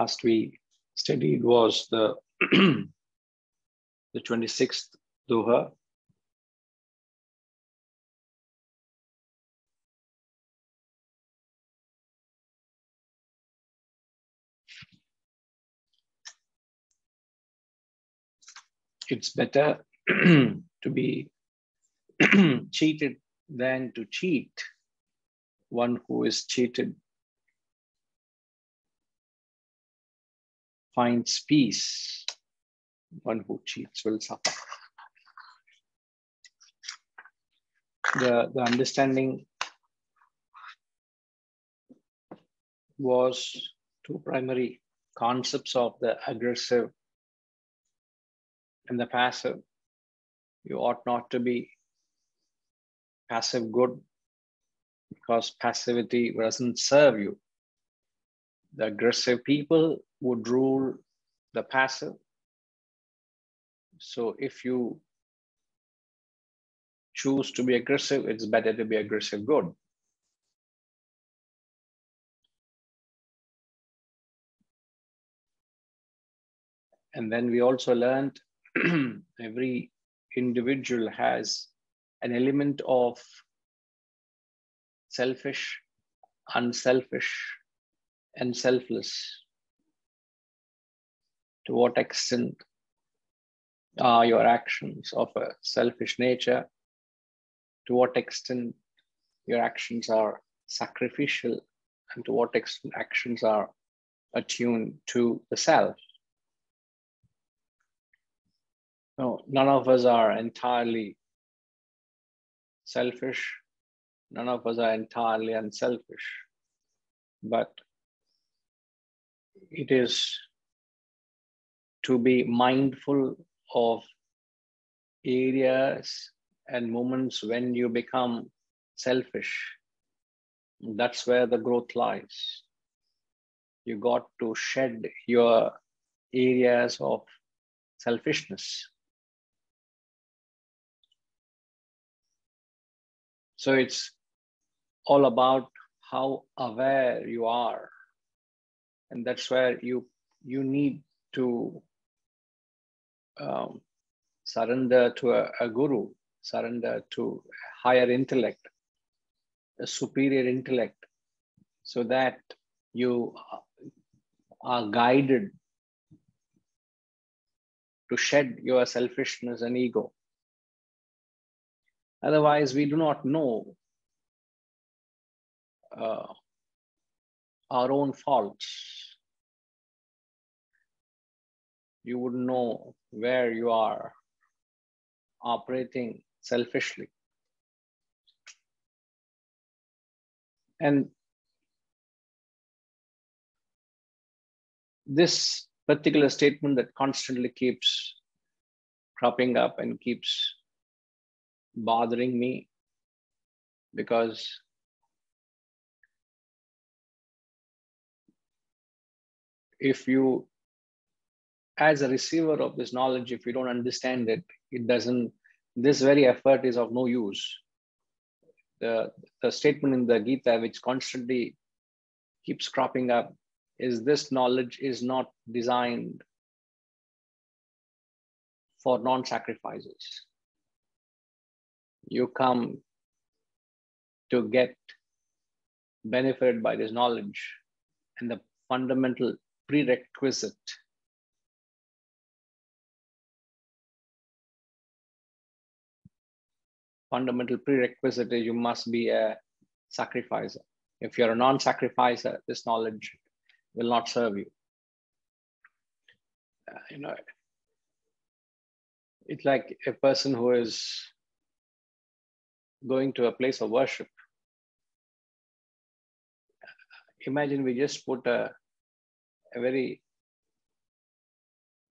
last we studied was the the 26th Doha. It's better to be cheated than to cheat. One who is cheated finds peace. One who cheats will suffer. The understanding was two primary concepts of the aggressive and the passive. You ought not to be passive good because passivity doesn't serve you. The aggressive people would rule the passive. So if you choose to be aggressive, it's better to be aggressive good. And then we also learned every individual has an element of selfish, unselfish, and selfless. To what extent are your actions of a selfish nature? To what extent your actions are sacrificial? And to what extent actions are attuned to the self? No, none of us are entirely selfish. None of us are entirely unselfish. But it is to be mindful of areas and moments when you become selfish. That's where the growth lies. You got to shed your areas of selfishness. So it's all about how aware you are. And that's where you need to surrender to a guru, surrender to a higher intellect, a superior intellect, so that you are guided to shed your selfishness and ego. Otherwise, we do not know our own faults. You wouldn't know where you are operating selfishly. And this particular statement that constantly keeps cropping up and keeps bothering me, because if you, as a receiver of this knowledge, if you don't understand it, this very effort is of no use. The statement in the Gita, which constantly keeps cropping up, is this knowledge is not designed for non-sacrifices. You come to get benefited by this knowledge, and the fundamental prerequisite is you must be a sacrificer. If you're a non-sacrificer, this knowledge will not serve you. It's like a person who is going to a place of worship. Imagine we just put a very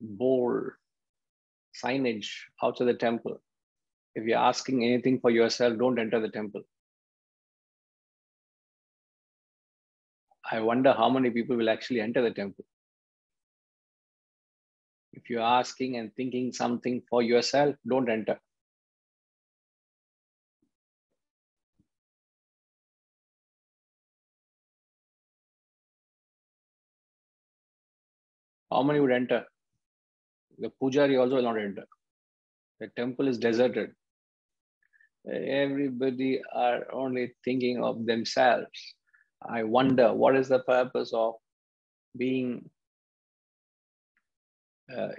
bold signage outside the temple. If you're asking anything for yourself, don't enter the temple. I wonder how many people will actually enter the temple. If you're asking and thinking something for yourself, don't enter. How many would enter? The pujari also will not enter. The temple is deserted. Everybody are only thinking of themselves. I wonder what is the purpose of being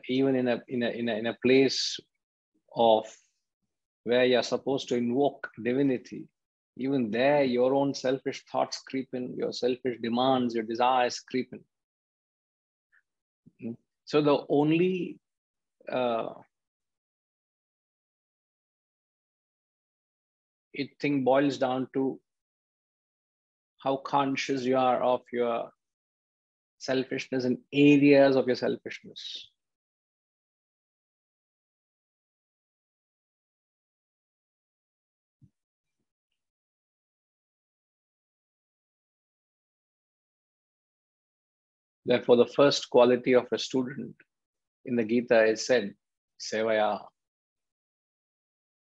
even in a place of where you're supposed to invoke divinity. Even there, your own selfish thoughts creep in, your selfish demands, your desires creep in. So the only thing boils down to how conscious you are of your selfishness and areas of your selfishness. Therefore, the first quality of a student in the Gita is said, Sevaya.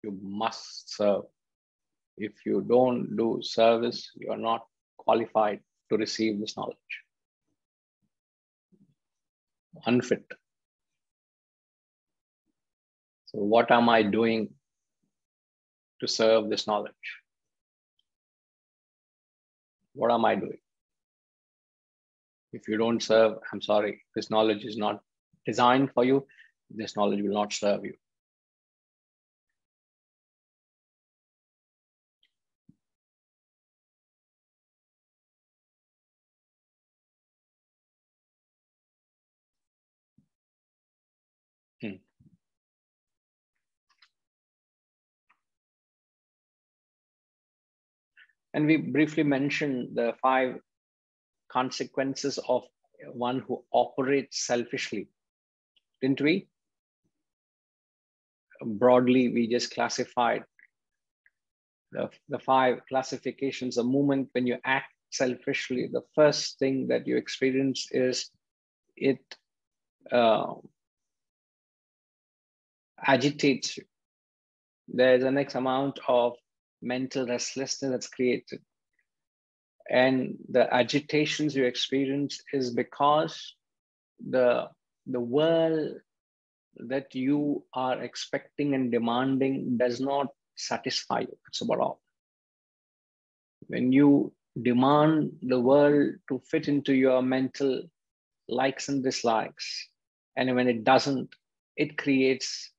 You must serve. If you don't do service, you are not qualified to receive this knowledge. Unfit. So what am I doing to serve this knowledge? What am I doing? If you don't serve, I'm sorry, this knowledge is not designed for you. This knowledge will not serve you. And we briefly mentioned the 5 consequences of one who operates selfishly, didn't we? Broadly, we just classified the 5 classifications. The moment when you act selfishly, the first thing that you experience is it agitates you. There's an X amount of mental restlessness that's created. And the agitations you experience is because the world that you are expecting and demanding does not satisfy you. It's about all. When you demand the world to fit into your mental likes and dislikes, and when it doesn't, it creates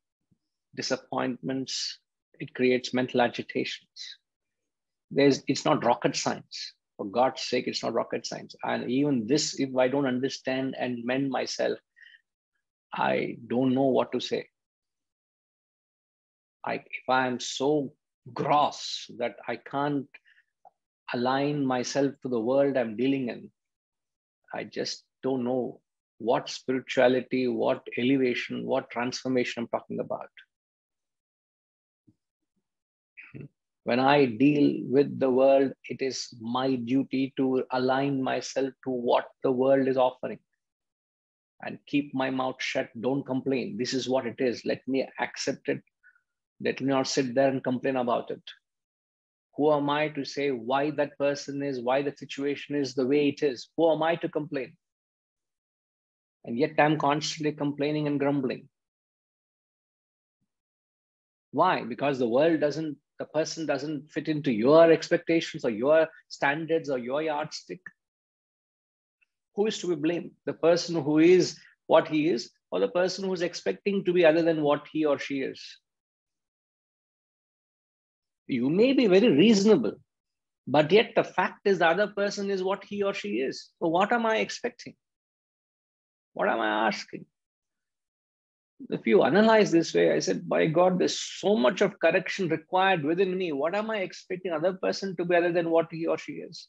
disappointments, it creates mental agitations. It's not rocket science. For God's sake, it's not rocket science. And even this, if I don't understand and mend myself, I don't know what to say. If I am so gross that I can't align myself to the world I'm dealing in, I just don't know what spirituality, what elevation, what transformation I'm talking about. When I deal with the world, it is my duty to align myself to what the world is offering and keep my mouth shut. Don't complain. This is what it is. Let me accept it. Let me not sit there and complain about it. Who am I to say why that person is, why the situation is the way it is? Who am I to complain? And yet I'm constantly complaining and grumbling. Why? Because the person doesn't fit into your expectations or your standards or your yardstick. Who is to be blamed? The person who is what he is, or the person who's expecting to be other than what he or she is? You may be very reasonable, but yet the fact is the other person is what he or she is. So what am I expecting? What am I asking? If you analyze this way, I said, by God, there's so much of correction required within me. What am I expecting other person to be other than what he or she is?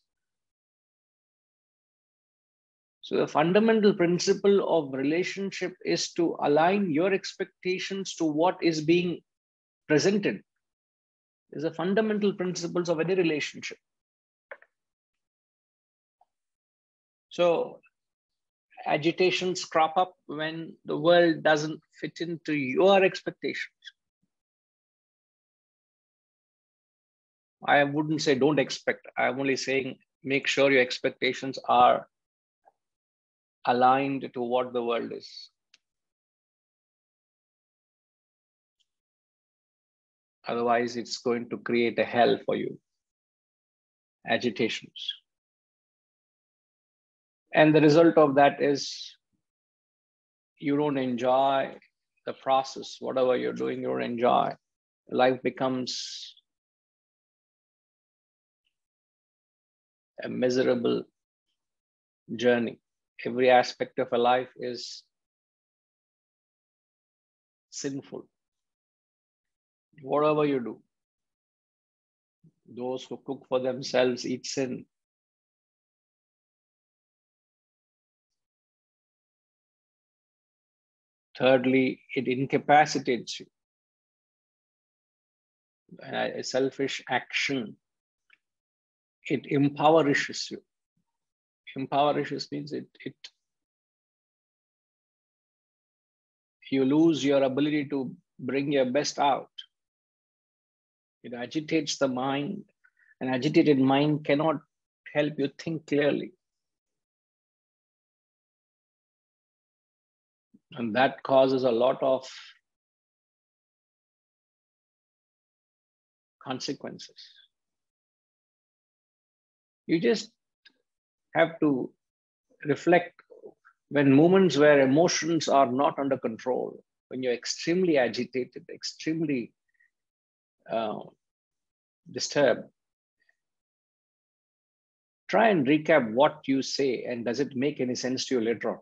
So the fundamental principle of relationship is to align your expectations to what is being presented. Is the fundamental principles of any relationship. So agitations crop up when the world doesn't fit into your expectations. I wouldn't say don't expect. I'm only saying make sure your expectations are aligned to what the world is. Otherwise, it's going to create a hell for you. Agitations. And the result of that is you don't enjoy the process. Whatever you're doing, you don't enjoy. Life becomes a miserable journey. Every aspect of a life is sinful. Whatever you do, those who cook for themselves eat sin. Thirdly, it incapacitates you. A selfish action, it impoverishes you. Impoverishes means you lose your ability to bring your best out. It agitates the mind. An agitated mind cannot help you think clearly. And that causes a lot of consequences. You just have to reflect when moments where emotions are not under control, when you're extremely agitated, extremely disturbed. Try and recap what you say and does it make any sense to you later on?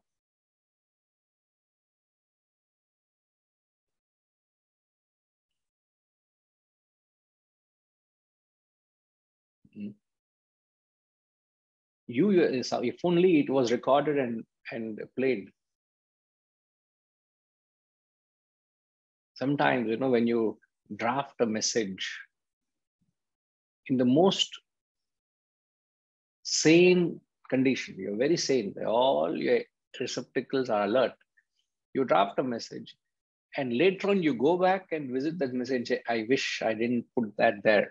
If only it was recorded and played. Sometimes, when you draft a message in the most sane condition, you're very sane, all your receptacles are alert. You draft a message and later on you go back and visit that message and say, I wish I didn't put that there.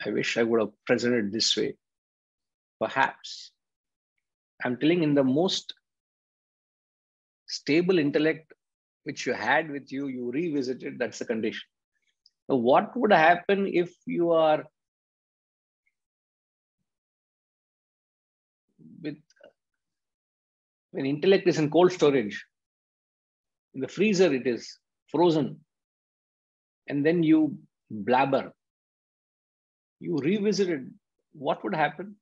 I wish I would have presented this way. Perhaps. I'm telling, in the most stable intellect which you had with you, you revisited, that's the condition. So what would happen if you are when intellect is in cold storage, in the freezer it is frozen, and then you blabber, you revisited, what would happen?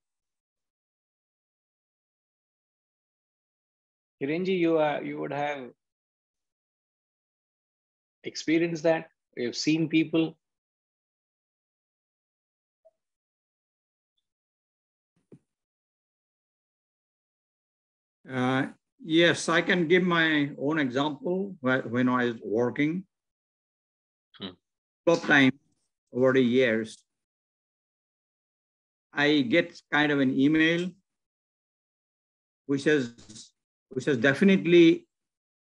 Kiranji, you would have experienced that. You've seen people. Yes, I can give my own example. When I was working, of time over the years, I get kind of an email which is definitely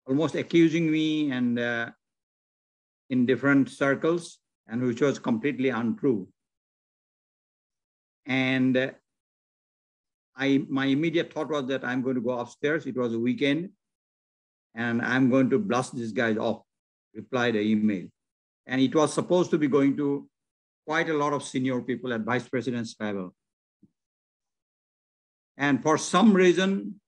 almost accusing me and in different circles, and which was completely untrue. And my immediate thought was that I'm going to go upstairs. It was a weekend, and I'm going to blast these guys off, reply the email. And it was supposed to be going to quite a lot of senior people at Vice President's level. And for some reason,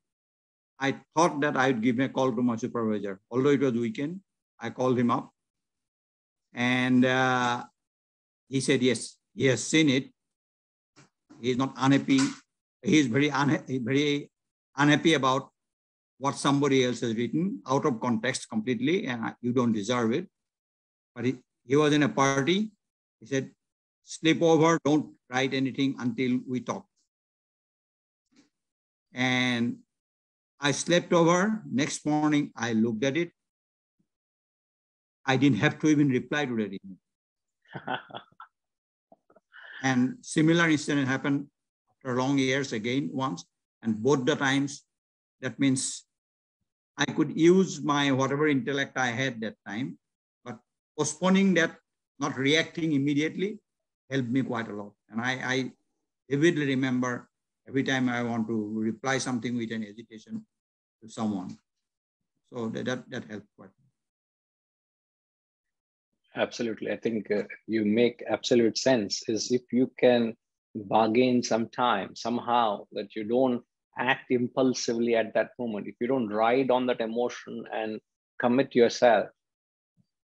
I thought that I would give a call to my supervisor. Although it was weekend, I called him up. And he said, yes, he has seen it. He's not unhappy. He's very unhappy about what somebody else has written, out of context completely, and you don't deserve it. But he was in a party. He said, sleep over, don't write anything until we talk. And I slept over. Next morning, I looked at it. I didn't have to even reply to that email. And similar incident happened after long years again once. And both the times, that means I could use my whatever intellect I had that time, but postponing that, not reacting immediately, helped me quite a lot. And I vividly remember Every time I want to reply something with an hesitation to someone. So that helped quite. Absolutely. I think you make absolute sense. Is if you can bargain some time somehow, that you don't act impulsively at that moment, if you don't ride on that emotion and commit yourself,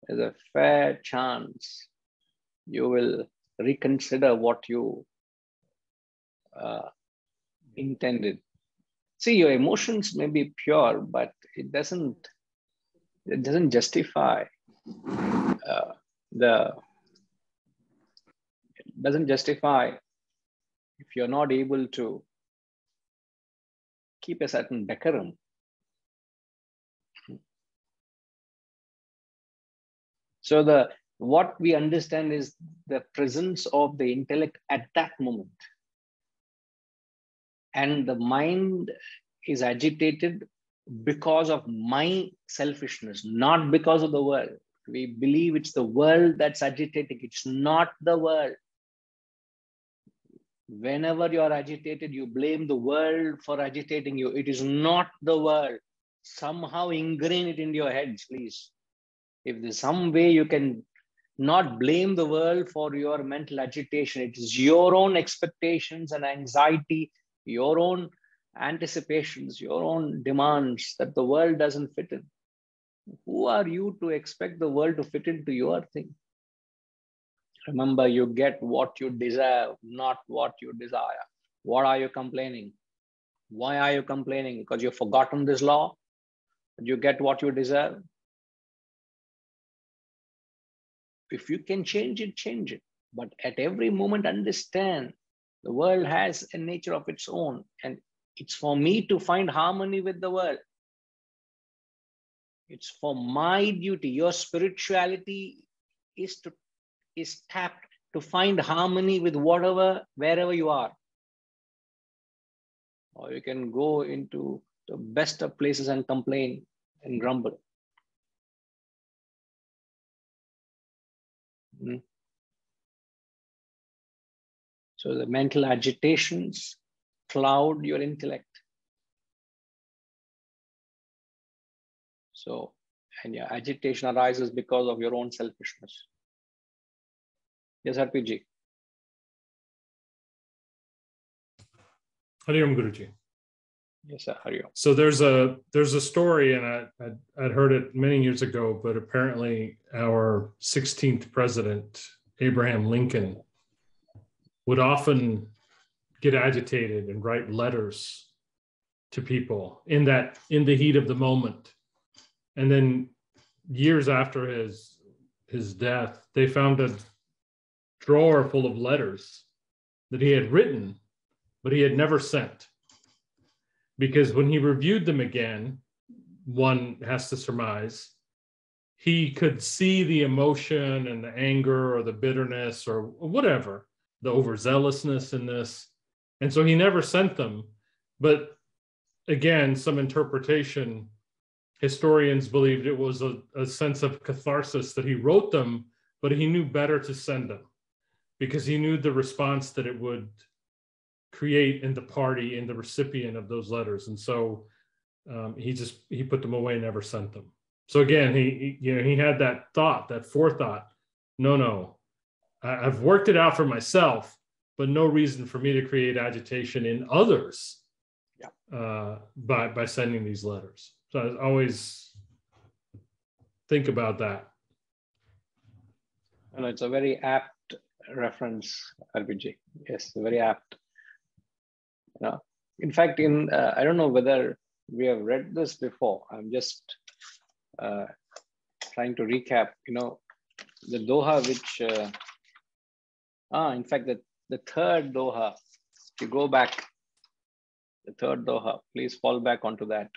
there's a fair chance you will reconsider what you intended. See, your emotions may be pure, but it doesn't justify if you're not able to keep a certain decorum. So what we understand is the presence of the intellect at that moment. And the mind is agitated because of my selfishness, not because of the world. We believe it's the world that's agitating. It's not the world. Whenever you are agitated, you blame the world for agitating you. It is not the world. Somehow ingrain it into your heads, please. If there's some way you can not blame the world for your mental agitation, it is your own expectations and anxiety, your own anticipations, your own demands that the world doesn't fit in. Who are you to expect the world to fit into your thing? Remember, you get what you deserve, not what you desire. What are you complaining? Why are you complaining? Because you've forgotten this law? You get what you deserve? If you can change it, change it. But at every moment, understand the world has a nature of its own, and it's for me to find harmony with the world. It's for my duty. Your spirituality is tapped to find harmony with wherever you are. Or you can go into the best of places and complain and grumble. So the mental agitations cloud your intellect. So, and your agitation arises because of your own selfishness. Yes, RPG. Hariom Guruji. Yes, sir. Hariom. So there's a story, and I'd heard it many years ago, but apparently our 16th president, Abraham Lincoln, would often get agitated and write letters to people in the heat of the moment. And then years after his death, they found a drawer full of letters that he had written, but he had never sent. Because when he reviewed them again, one has to surmise, he could see the emotion and the anger or the bitterness or whatever, the overzealousness in this. And so he never sent them. But again, some interpretation, historians believed it was a sense of catharsis that he wrote them, but he knew better to send them because he knew the response that it would create in the party, in the recipient of those letters. And so he put them away, never sent them. So again, he had that thought, that forethought. No, I've worked it out for myself, but no reason for me to create agitation in others by sending these letters. So I always think about that. Well, it's a very apt reference, RPG. Yes, very apt. In fact, I don't know whether we have read this before. I'm just trying to recap. The Doha, which in fact, the third Doha. If you go back, the third Doha, please fall back onto that.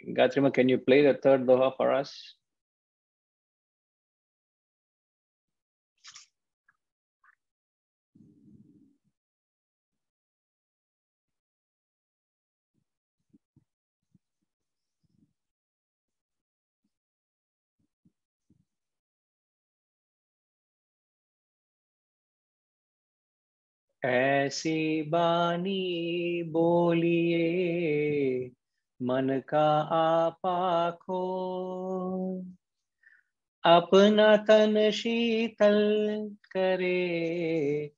Gatrima, can you play the third Doha for us? ऐसी बानी बोलिए मन का आपा खो, अपना तन शीतल करे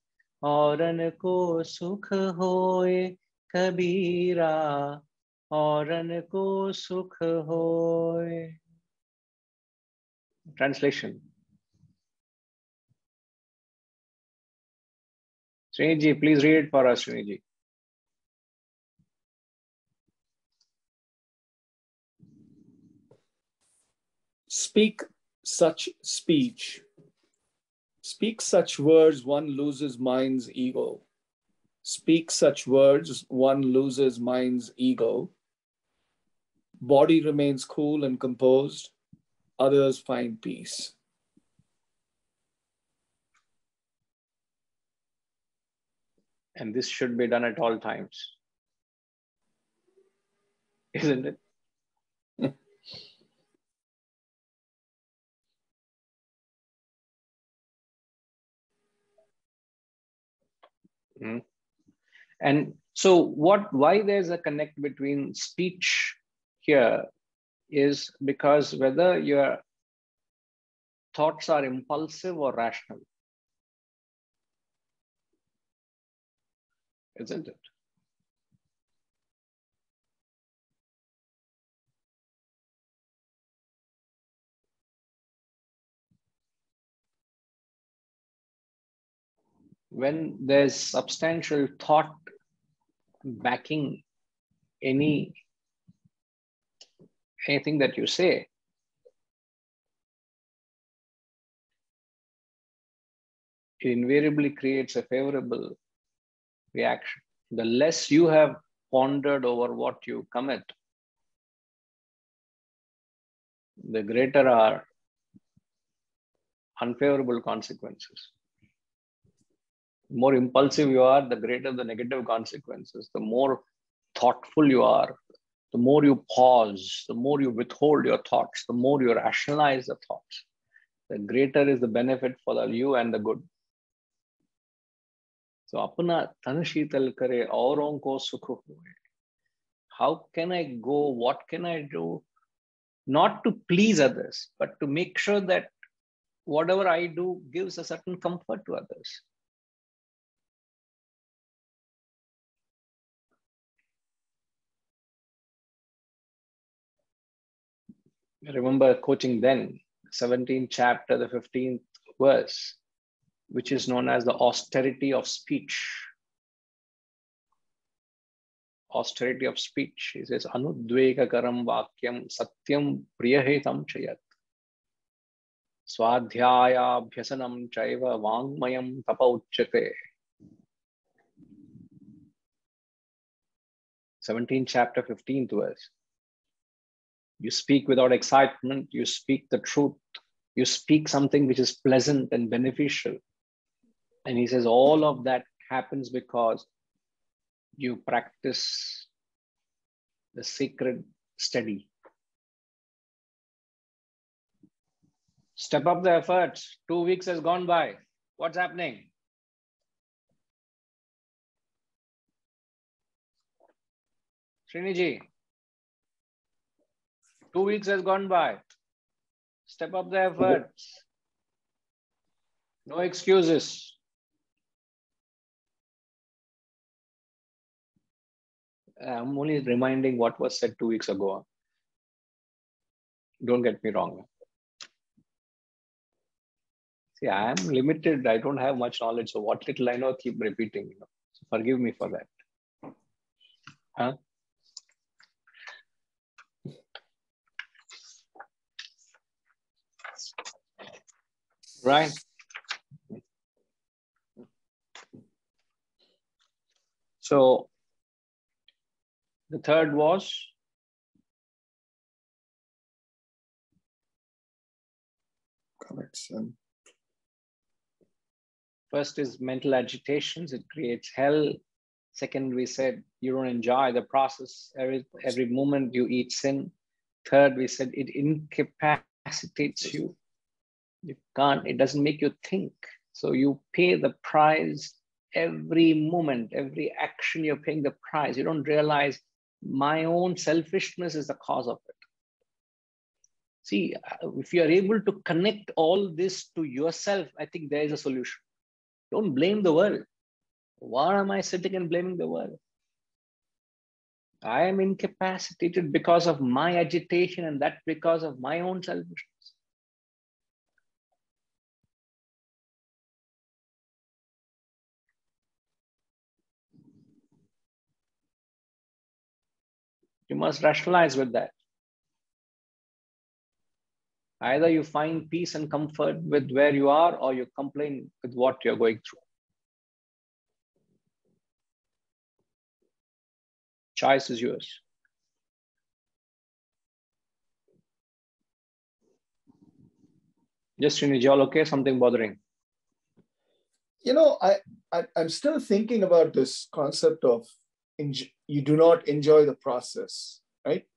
औरन को सुख होए कबीरा, औरन को सुख होए. Translation. Sriniji, please read it for us, Sriniji. Speak such speech. Speak such words, one loses mind's ego. Speak such words, one loses mind's ego. Body remains cool and composed. Others find peace. And this should be done at all times. Isn't it? And so why there's a connect between speech here is because whether your thoughts are impulsive or rational, isn't it? When there's substantial thought backing anything that you say, it invariably creates a favorable reaction. The less you have pondered over what you commit, the greater are unfavorable consequences. The more impulsive you are, the greater the negative consequences. The more thoughtful you are, the more you pause, the more you withhold your thoughts, the more you rationalize the thoughts, the greater is the benefit for the you and the good. So, apna tan sheetal kare, auron ko sukh hoye. How can I go? What can I do? Not to please others, but to make sure that whatever I do gives a certain comfort to others. I remember quoting then, 17th chapter, the 15th verse, which is known as the austerity of speech. Austerity of speech. He says, Anudvegakaram vakyam satyam priyahetam chayat. Swadhyaya bhyasanam chaiva vangmayam tapa uchyate. 17th chapter, 15th verse. You speak without excitement, you speak the truth, you speak something which is pleasant and beneficial. And he says all of that happens because you practice the sacred study. Step up the efforts. 2 weeks has gone by. What's happening? Sriniji, 2 weeks has gone by. Step up the efforts. No excuses. I'm only reminding what was said 2 weeks ago. Don't get me wrong. See, I am limited. I don't have much knowledge. So what little I know, I keep repeating. So forgive me for that. Huh? Right. So the third was Correction. First is mental agitations. It creates hell. Second, we said you don't enjoy the process. Every moment you eat sin. Third, we said it incapacitates you. You can't, it doesn't make you think. So you pay the price Every moment, every action, you're paying the price. You don't realize my own selfishness is the cause of it. See, if you are able to connect all this to yourself, I think there is a solution. Don't blame the world. Why am I sitting and blaming the world? I am incapacitated because of my agitation, and that because of my own selfishness. You must rationalize with that. Either you find peace and comfort with where you are, or you complain with what you're going through. Choice is yours. Just Srinij, all okay? Something bothering? You know, I'm still thinking about this concept of you do not enjoy the process, right?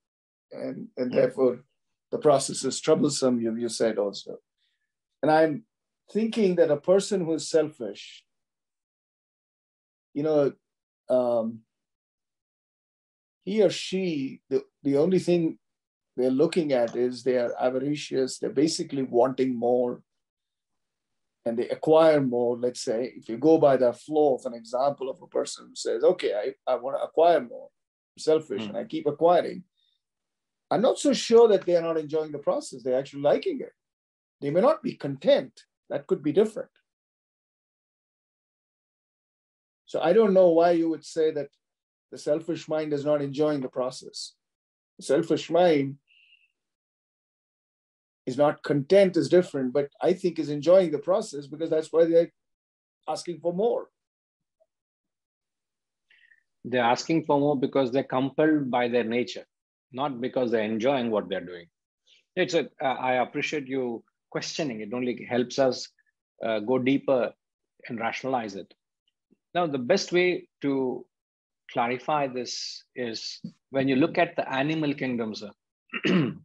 And therefore, the process is troublesome, you said also. And I'm thinking that a person who is selfish, you know, he or she, the only thing they're looking at is they are avaricious, they're basically wanting more, and they acquire more. Let's say, if you go by the flow of an example of a person who says, okay, I want to acquire more, I'm selfish, and I keep acquiring. I'm not so sure that they are not enjoying the process. They're actually liking it. They may not be content. That could be different. So I don't know why you would say that the selfish mind is not enjoying the process. The selfish mind is not content, is different, but I think is enjoying the process because that's why they're asking for more. They're asking for more because they're compelled by their nature, not because they're enjoying what they're doing. I appreciate you questioning. It only helps us go deeper and rationalize it. Now, the best way to clarify this is when you look at the animal kingdoms. When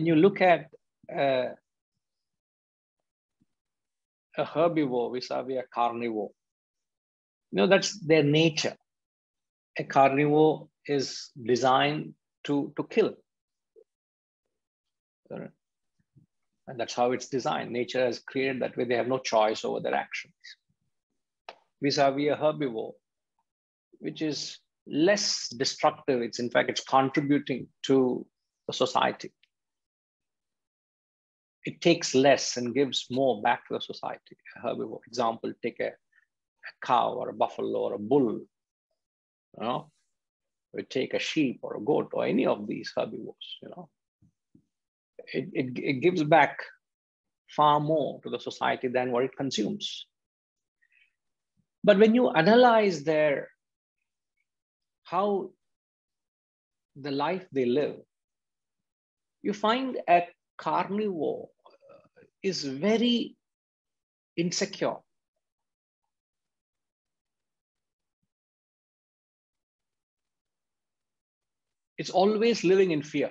you look at a herbivore vis-a-vis a carnivore, that's their nature. A carnivore is designed to kill. And that's how it's designed. Nature has created that way. They have no choice over their actions. Vis-a-vis a herbivore, which is less destructive. In fact, it's contributing to the society. It takes less and gives more back to the society. A herbivore, example, take a cow or a buffalo or a bull. We take a sheep or a goat or any of these herbivores. It gives back far more to the society than what it consumes. But when you analyze how the life they live, you find a carnivore is very insecure. It's always living in fear.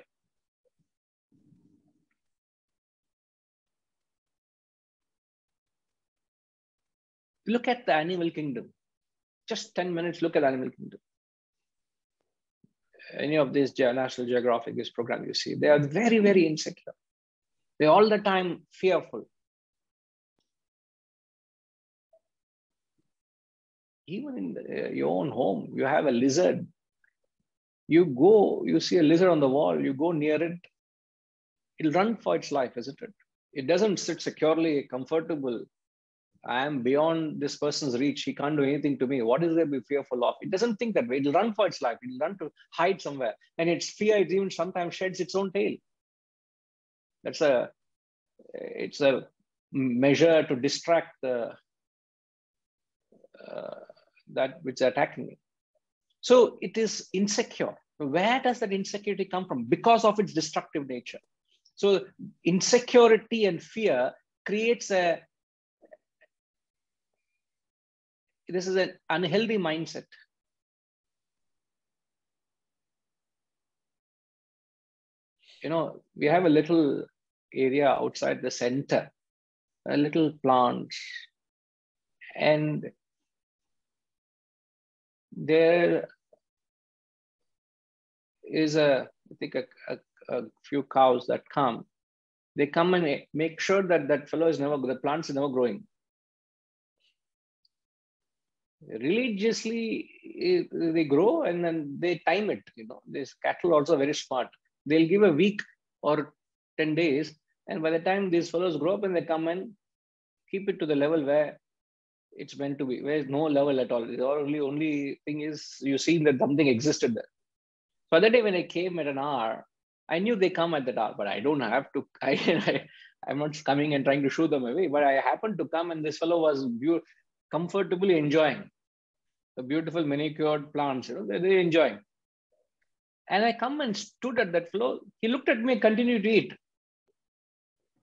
Look at the animal kingdom. Just 10 minutes, look at the animal kingdom. Any of these National Geographic, this program you see, they are very, very insecure. They're all the time fearful. Even in your own home, you have a lizard. You see a lizard on the wall, you go near it, it'll run for its life, isn't it? It doesn't sit securely, comfortable. I am beyond this person's reach. He can't do anything to me. What is there to be fearful of? It doesn't think that way. It'll run for its life. It'll run to hide somewhere. And its fear, it even sometimes sheds its own tail. It's a measure to distract that which is attacking me. So it is insecure. Where does that insecurity come from? Because of its destructive nature. So insecurity and fear creates this is an unhealthy mindset. We have a little area outside the center. little plants, and there is I think a few cows that come. They come and make sure that the plants are never growing. Religiously, they grow and then they time it. These cattle also very smart. They'll give a week or 10 days, and by the time these fellows grow up, and they come and keep it to the level where it's meant to be, where there's no level at all. The only thing is you see that something existed there. So other day when I came at an hour, I knew they come at that hour, but I don't have to. I'm not coming and trying to shoo them away, but I happened to come, and this fellow was comfortably enjoying the beautiful manicured plants. They're enjoying. And I come and stood at that floor. He looked at me and continued to eat.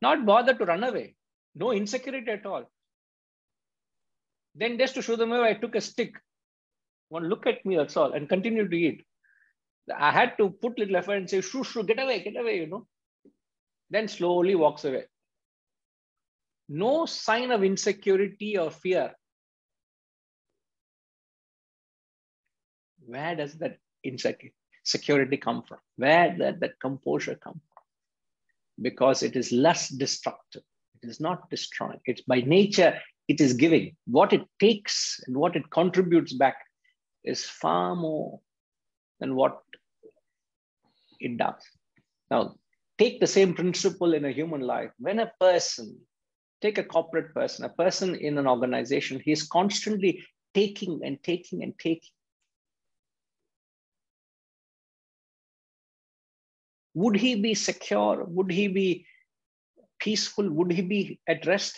Not bothered to run away. No insecurity at all. Then just to show them away, I took a stick. One look at me, that's all, and continued to eat. I had to put little effort and say, shoo, get away, Then slowly walks away. No sign of insecurity or fear. Where does that insecurity come from? Where does that composure come from? Because it is less destructive. It is not destroying. It's by nature, it is giving. What it takes and what it contributes back is far more than what it does. Now, take the same principle in a human life. When a person, take a corporate person, a person in an organization, he's constantly taking and taking and taking. Would he be secure? Would he be peaceful? Would he be at rest?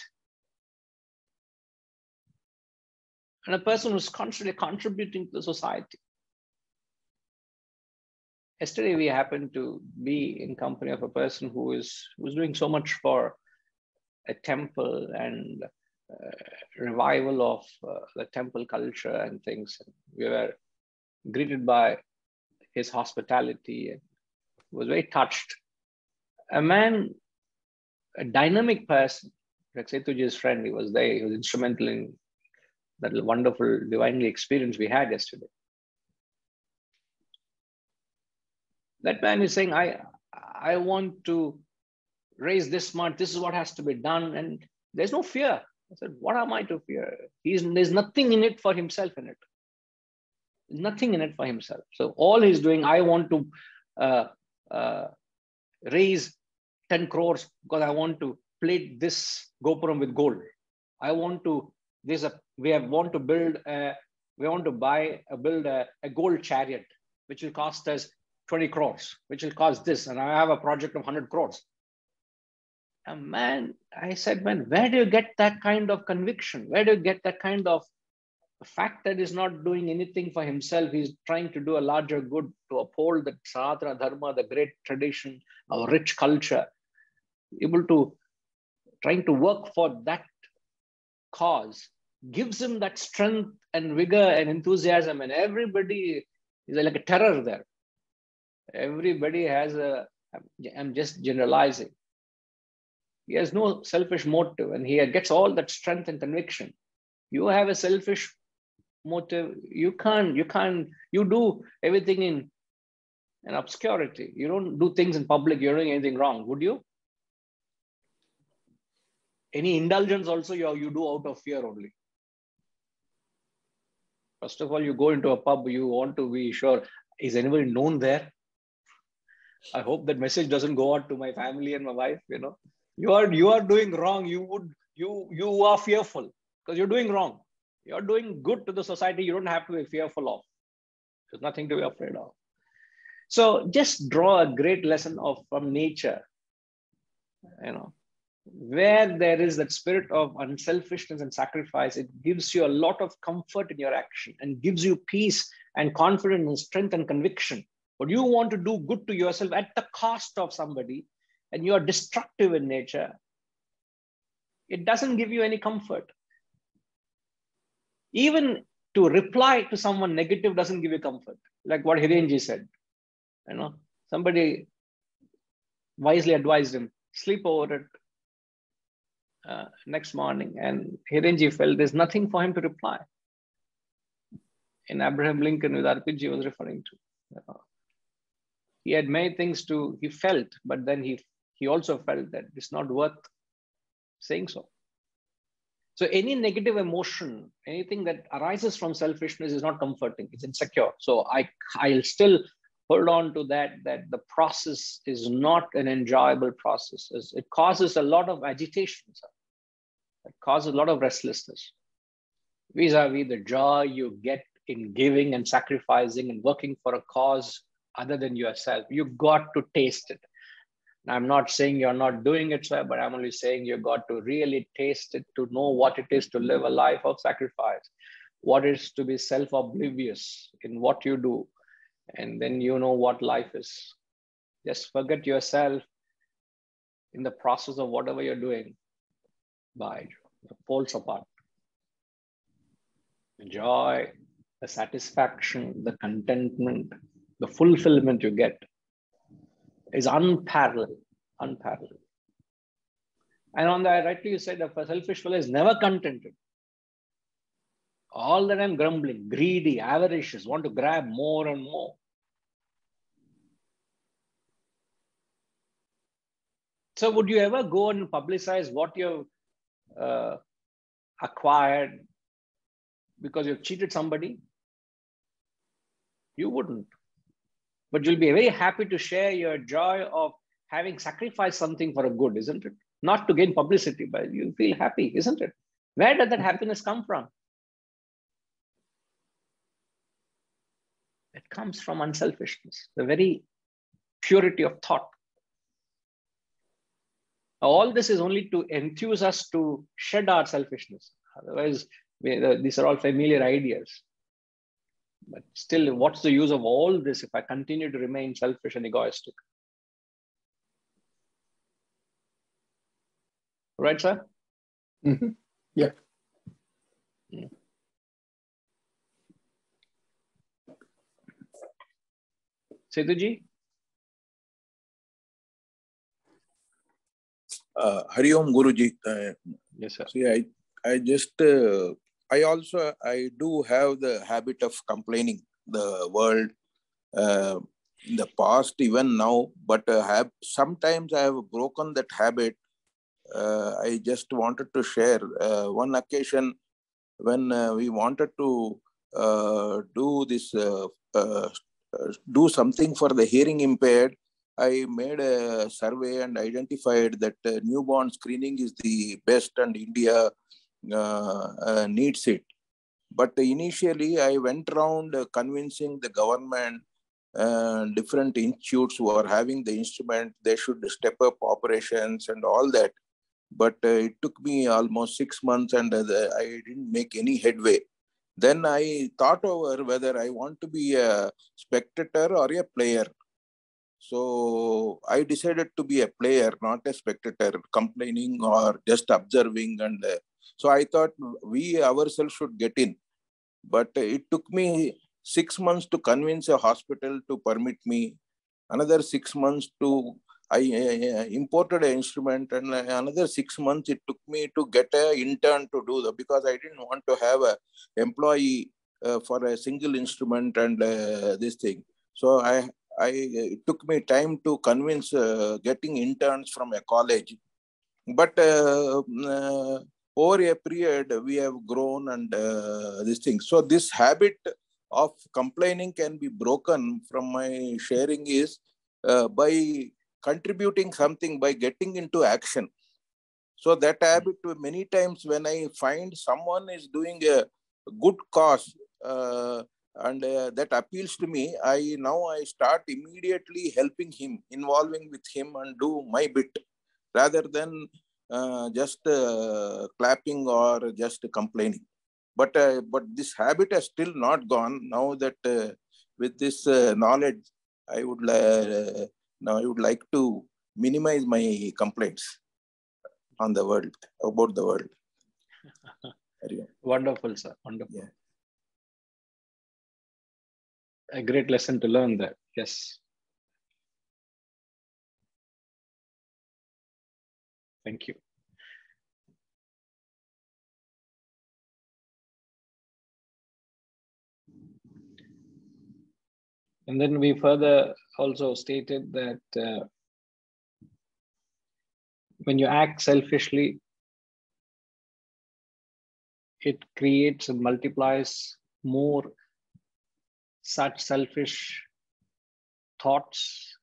And a person who's constantly contributing to the society. Yesterday, we happened to be in company of a person who was doing so much for a temple and revival of the temple culture and things. We were greeted by his hospitality and was very touched. A man, a dynamic person, like Setuji's friend, he was there, he was instrumental in that wonderful divinely experience we had yesterday. That man is saying, I want to raise this much, this is what has to be done, and there's no fear. I said, what am I to fear? There's nothing in it for himself in it. Nothing in it for himself. So all he's doing, I want to raise 10 crores because I want to plate this GoPro with gold. I want to, want to build a gold chariot, which will cost us 20 crores, which will cost this. And I have a project of 100 crores. And man, I said, man, where do you get that kind of conviction? Where do you get that kind of fact that he's not doing anything for himself? He's trying to do a larger good to uphold the Sanatana Dharma, the great tradition, our rich culture, trying to work for that cause, gives him that strength and vigor and enthusiasm. And everybody is like a terror there. Everybody has I'm just generalizing. He has no selfish motive and he gets all that strength and conviction. You have a selfish motive. You do everything in obscurity. You don't do things in public. You're doing anything wrong, would you? Any indulgence also you do out of fear only. First of all, you go into a pub, you want to be sure, is anybody known there? I hope that message doesn't go out to my family and my wife. You are doing wrong. You are fearful because you're doing wrong. You're doing good to the society. You don't have to be fearful of. There's nothing to be afraid of. So just draw a great lesson from nature. Where there is that spirit of unselfishness and sacrifice, it gives you a lot of comfort in your action and gives you peace and confidence and strength and conviction. But you want to do good to yourself at the cost of somebody, and you are destructive in nature, it doesn't give you any comfort. Even to reply to someone negative doesn't give you comfort. Like what Hirenji said, somebody wisely advised him, sleep over it. next morning, and Hirenji felt there's nothing for him to reply. In Abraham Lincoln, with Arpitji was referring to. He had many things he felt, but then he also felt that it's not worth saying so. So any negative emotion, anything that arises from selfishness is not comforting, it's insecure. So I'll still hold on to that the process is not an enjoyable process. It causes a lot of agitation. It causes a lot of restlessness. Vis-a-vis the joy you get in giving and sacrificing and working for a cause other than yourself. You got to taste it. I'm not saying you're not doing it, sir, but I'm only saying you got to really taste it to know what it is to live a life of sacrifice, what it is to be self-oblivious in what you do. And then you know what life is. Just forget yourself in the process of whatever you're doing. By the poles apart. The joy, the satisfaction, the contentment, the fulfillment you get is unparalleled. And on that, rightly you said, a selfish fellow is never contented. All the time grumbling, greedy, avaricious, want to grab more and more. So would you ever go and publicize what you've acquired because you've cheated somebody? You wouldn't. But you'll be very happy to share your joy of having sacrificed something for a good, isn't it? Not to gain publicity, but you feel happy, isn't it? Where does that happiness come from? It comes from unselfishness, the very purity of thought. All this is only to enthuse us to shed our selfishness. Otherwise, these are all familiar ideas. But still, what's the use of all this if I continue to remain selfish and egoistic? Right, sir? Mm-hmm. Yeah. Sethuji? Hari Om Guruji. Yes, sir. See, I do have the habit of complaining the world in the past, even now, but sometimes I have broken that habit. I just wanted to share one occasion when we wanted to do something for the hearing impaired. I made a survey and identified that newborn screening is the best and India needs it. But initially, I went around convincing the government, different institutes who are having the instrument, they should step up operations and all that. But it took me almost 6 months and I didn't make any headway. Then I thought over whether I want to be a spectator or a player. So I decided to be a player, not a spectator, complaining or just observing. And so I thought we ourselves should get in. But it took me 6 months to convince a hospital to permit me. Another 6 months to I imported an instrument, and another 6 months it took me to get an intern to do that because I didn't want to have an employee for a single instrument and this thing. So it took me time to convince getting interns from a college. But over a period, we have grown and this thing. So this habit of complaining can be broken from my sharing is by contributing something, by getting into action. So that habit, many times when I find someone is doing a good cause and that appeals to me, I start immediately helping him, involving with him and do my bit rather than just clapping or just complaining. But this habit has still not gone. Now that with this knowledge, I would like to minimize my complaints on the world, about the world. Wonderful, sir. Wonderful. Yeah. A great lesson to learn there. Yes. Thank you. And then we further also stated that when you act selfishly, it creates and multiplies more such selfish thoughts,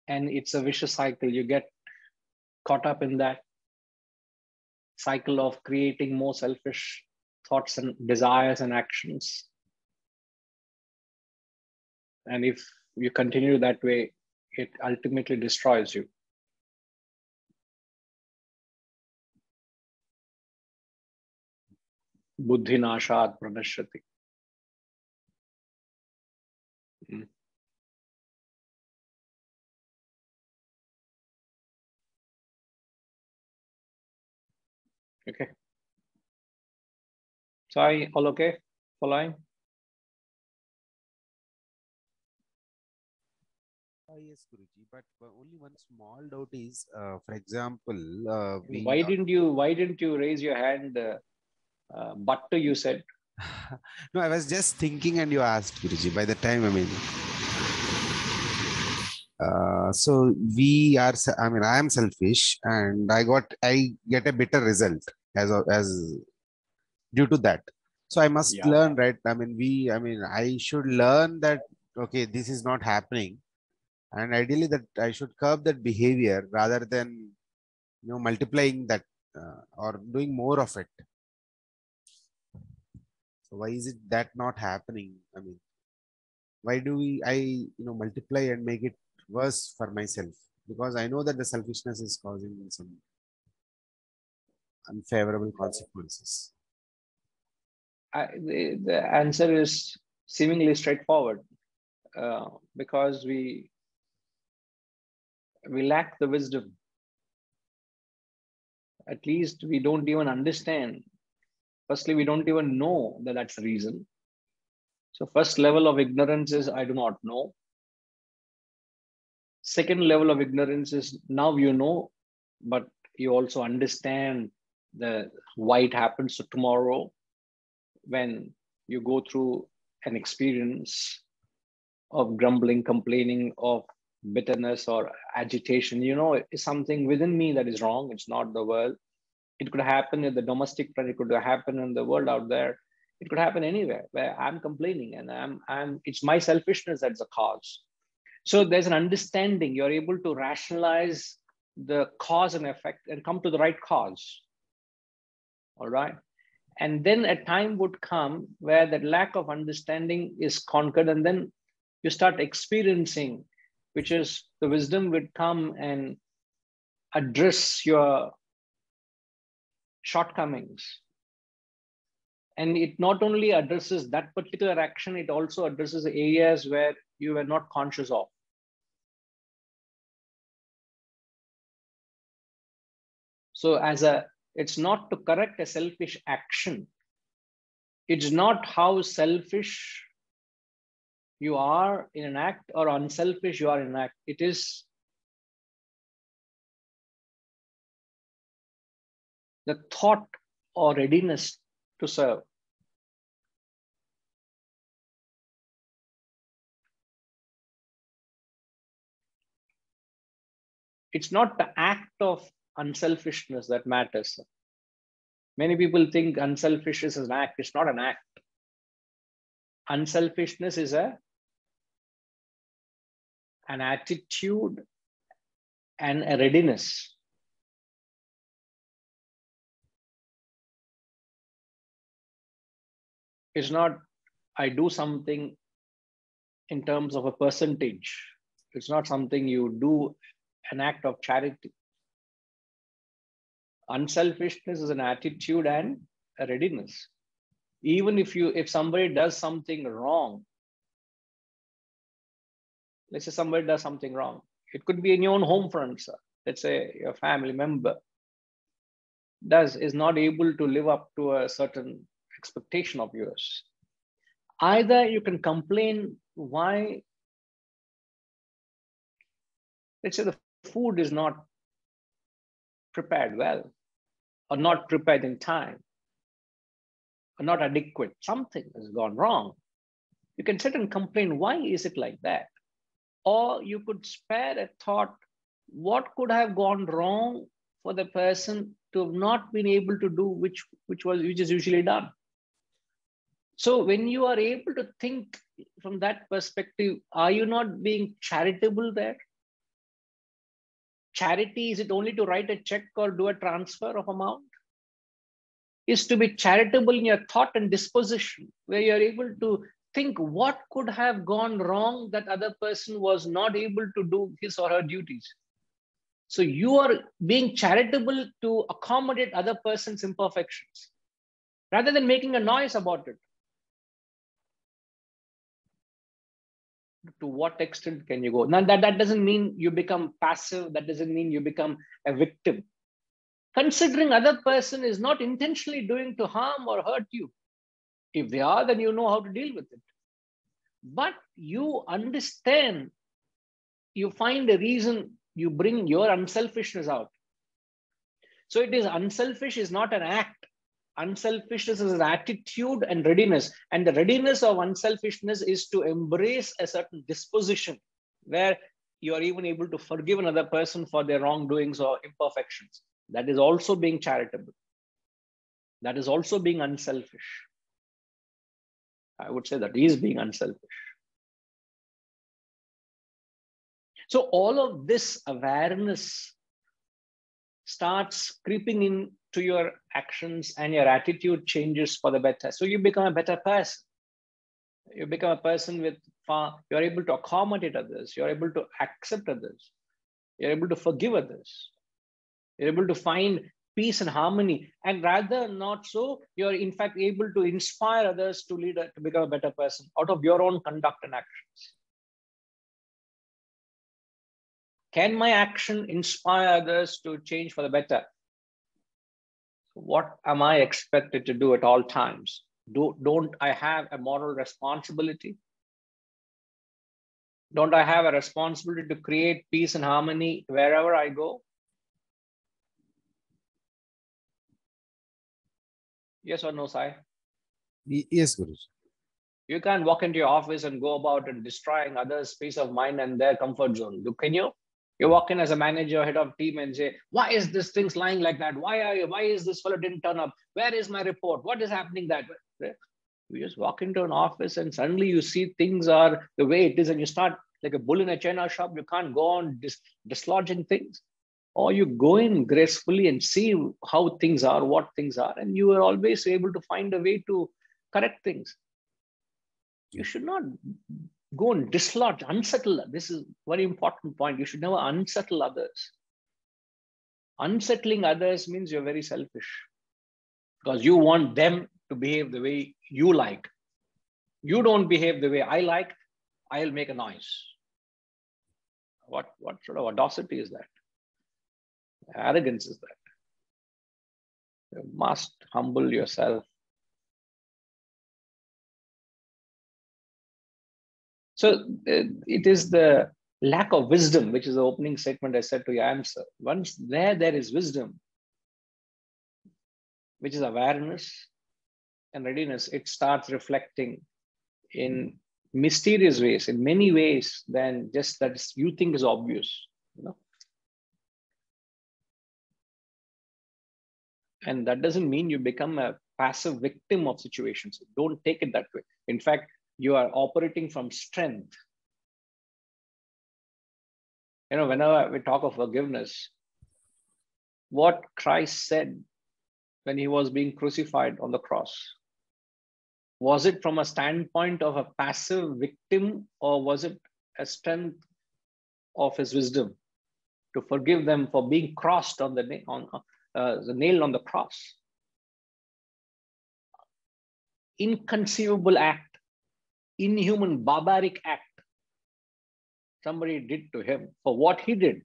and it's a vicious cycle. You get caught up in that cycle of creating more selfish thoughts and desires and actions. And if you continue that way, it ultimately destroys you. Buddhi nashat pranashyati. Okay. Sai, all okay? Following? Yes, Guruji, but only one small doubt is, for example, Why didn't you raise your hand? But you said. No, I was just thinking, and you asked, Guruji. By the time, I mean, so we are. I mean, I am selfish, and I get a better result as due to that. So I must learn, right? I mean, I should learn that. Okay, this is not happening. And ideally that I should curb that behavior rather than, multiplying that or doing more of it. So why is it that not happening? I mean, why do I multiply and make it worse for myself? Because I know that the selfishness is causing some unfavorable consequences. The answer is seemingly straightforward, because we lack the wisdom. At least we don't even understand. Firstly, we don't even know that that's the reason. So first level of ignorance is I do not know. Second level of ignorance is now you know, but you also understand why it happens. So tomorrow, when you go through an experience of grumbling, complaining, of bitterness or agitation, it's something within me that is wrong. It's not the world. It could happen in the domestic front. It could happen in the world out there. It could happen anywhere where I'm complaining, and it's my selfishness that's the cause. So there's an understanding. You're able to rationalize the cause and effect and come to the right cause. All right. And then a time would come where that lack of understanding is conquered, and then you start experiencing, which is the wisdom would come and address your shortcomings. And it not only addresses that particular action, it also addresses the areas where you were not conscious of. So it's not to correct a selfish action. It's not how selfish you are in an act or unselfish you are in an act. It is the thought or readiness to serve. It's not the act of unselfishness that matters. Many people think unselfishness is an act. It's not an act. Unselfishness is an attitude and a readiness. It's not I do something in terms of a percentage. It's not something you do an act of charity. Unselfishness is an attitude and a readiness. Even if somebody does something wrong, let's say somebody does something wrong. It could be in your own home front, sir. Let's say your family member is not able to live up to a certain expectation of yours. Either you can complain why, let's say the food is not prepared well, or not prepared in time, or not adequate. Something has gone wrong. You can sit and complain, why is it like that? Or you could spare a thought, what could have gone wrong for the person to have not been able to do which is usually done. So when you are able to think from that perspective, are you not being charitable there? Charity, is it only to write a check or do a transfer of amount? Is to be charitable in your thought and disposition, where you're able to think what could have gone wrong that other person was not able to do his or her duties. So you are being charitable to accommodate other person's imperfections rather than making a noise about it. To what extent can you go? Now that doesn't mean you become passive. That doesn't mean you become a victim. Considering other person is not intentionally doing to harm or hurt you. If they are, then you know how to deal with it. But you understand, you find a reason, you bring your unselfishness out. So it is unselfish is not an act. Unselfishness is an attitude and readiness. And the readiness of unselfishness is to embrace a certain disposition where you are even able to forgive another person for their wrongdoings or imperfections. That is also being charitable. That is also being unselfish. I would say that is being unselfish. So all of this awareness starts creeping into your actions and your attitude changes for the better. So you become a better person. You become a person with you're able to accommodate others. You're able to accept others. You're able to forgive others. You're able to find peace and harmony. And rather not so, you're in fact able to inspire others to become a better person out of your own conduct and actions. Can my action inspire others to change for the better? What am I expected to do at all times? Don't I have a moral responsibility? Don't I have a responsibility to create peace and harmony wherever I go? Yes or no, Sai? Yes, Guruji. You can't walk into your office and go about and destroying others' peace of mind and their comfort zone. Can you? You walk in as a manager, head of team and say, why is this thing's lying like that? Why is this fellow didn't turn up? Where is my report? What is happening that way? You just walk into an office and suddenly you see things are the way it is and you start like a bull in a china shop. You can't go on dislodging things. Or you go in gracefully and see how things are, what things are, and you are always able to find a way to correct things. You should not go and dislodge, unsettle. This is a very important point. You should never unsettle others. Unsettling others means you're very selfish because you want them to behave the way you like. You don't behave the way I like, I'll make a noise. What sort of audacity is that? Arrogance is that? You must humble yourself. So it is the lack of wisdom, which is the opening statement I said to your answer. Once there is wisdom, which is awareness and readiness, it starts reflecting in mysterious ways, in many ways than just that you think is obvious. And that doesn't mean you become a passive victim of situations. Don't take it that way. In fact, you are operating from strength. Whenever we talk of forgiveness, what Christ said when he was being crucified on the cross, was it from a standpoint of a passive victim or was it a strength of his wisdom to forgive them for being crossed on the nail on the cross? Inconceivable act, inhuman, barbaric act somebody did to him for what he did.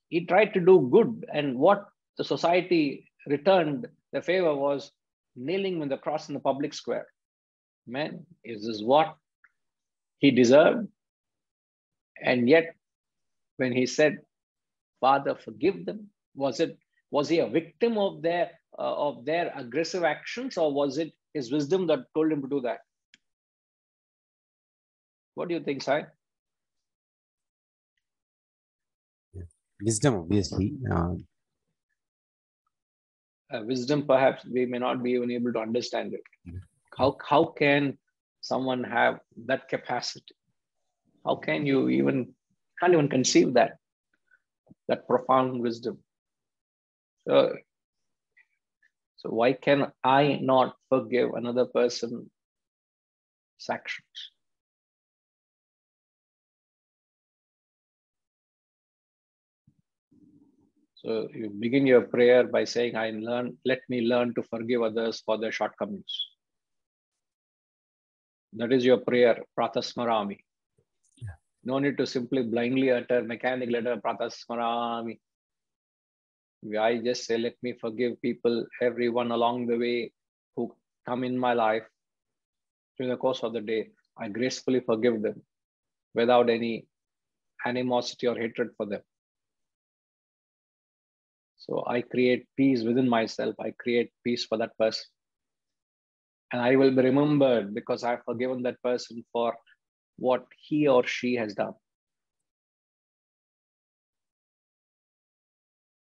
He tried to do good, and what the society returned the favor was nailing him on the cross in the public square. Man, is this what he deserved? And yet, when he said, Father, forgive them, was he a victim of their aggressive actions, or was it his wisdom that told him to do that? What do you think, Sai? Wisdom, obviously. Wisdom, perhaps we may not be even able to understand it. How can someone have that capacity? How can you can't even conceive that profound wisdom? So why can I not forgive another person's actions? So you begin your prayer by saying, let me learn to forgive others for their shortcomings. That is your prayer, pratasmarami. Yeah. No need to simply blindly utter mechanic letter, pratasmarami. I just say, let me forgive people, everyone along the way who come in my life during the course of the day. I gracefully forgive them without any animosity or hatred for them. So I create peace within myself. I create peace for that person. And I will be remembered because I've forgiven that person for what he or she has done.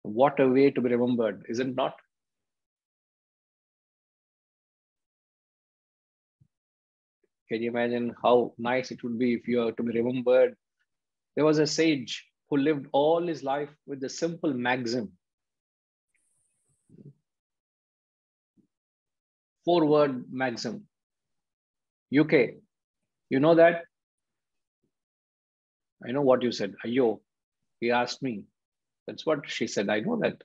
What a way to be remembered, is it not? Can you imagine how nice it would be if you are to be remembered? There was a sage who lived all his life with a simple maxim. 4-word maxim. UK, you know that? I know what you said. Ayo, he asked me. That's what she said. I know that.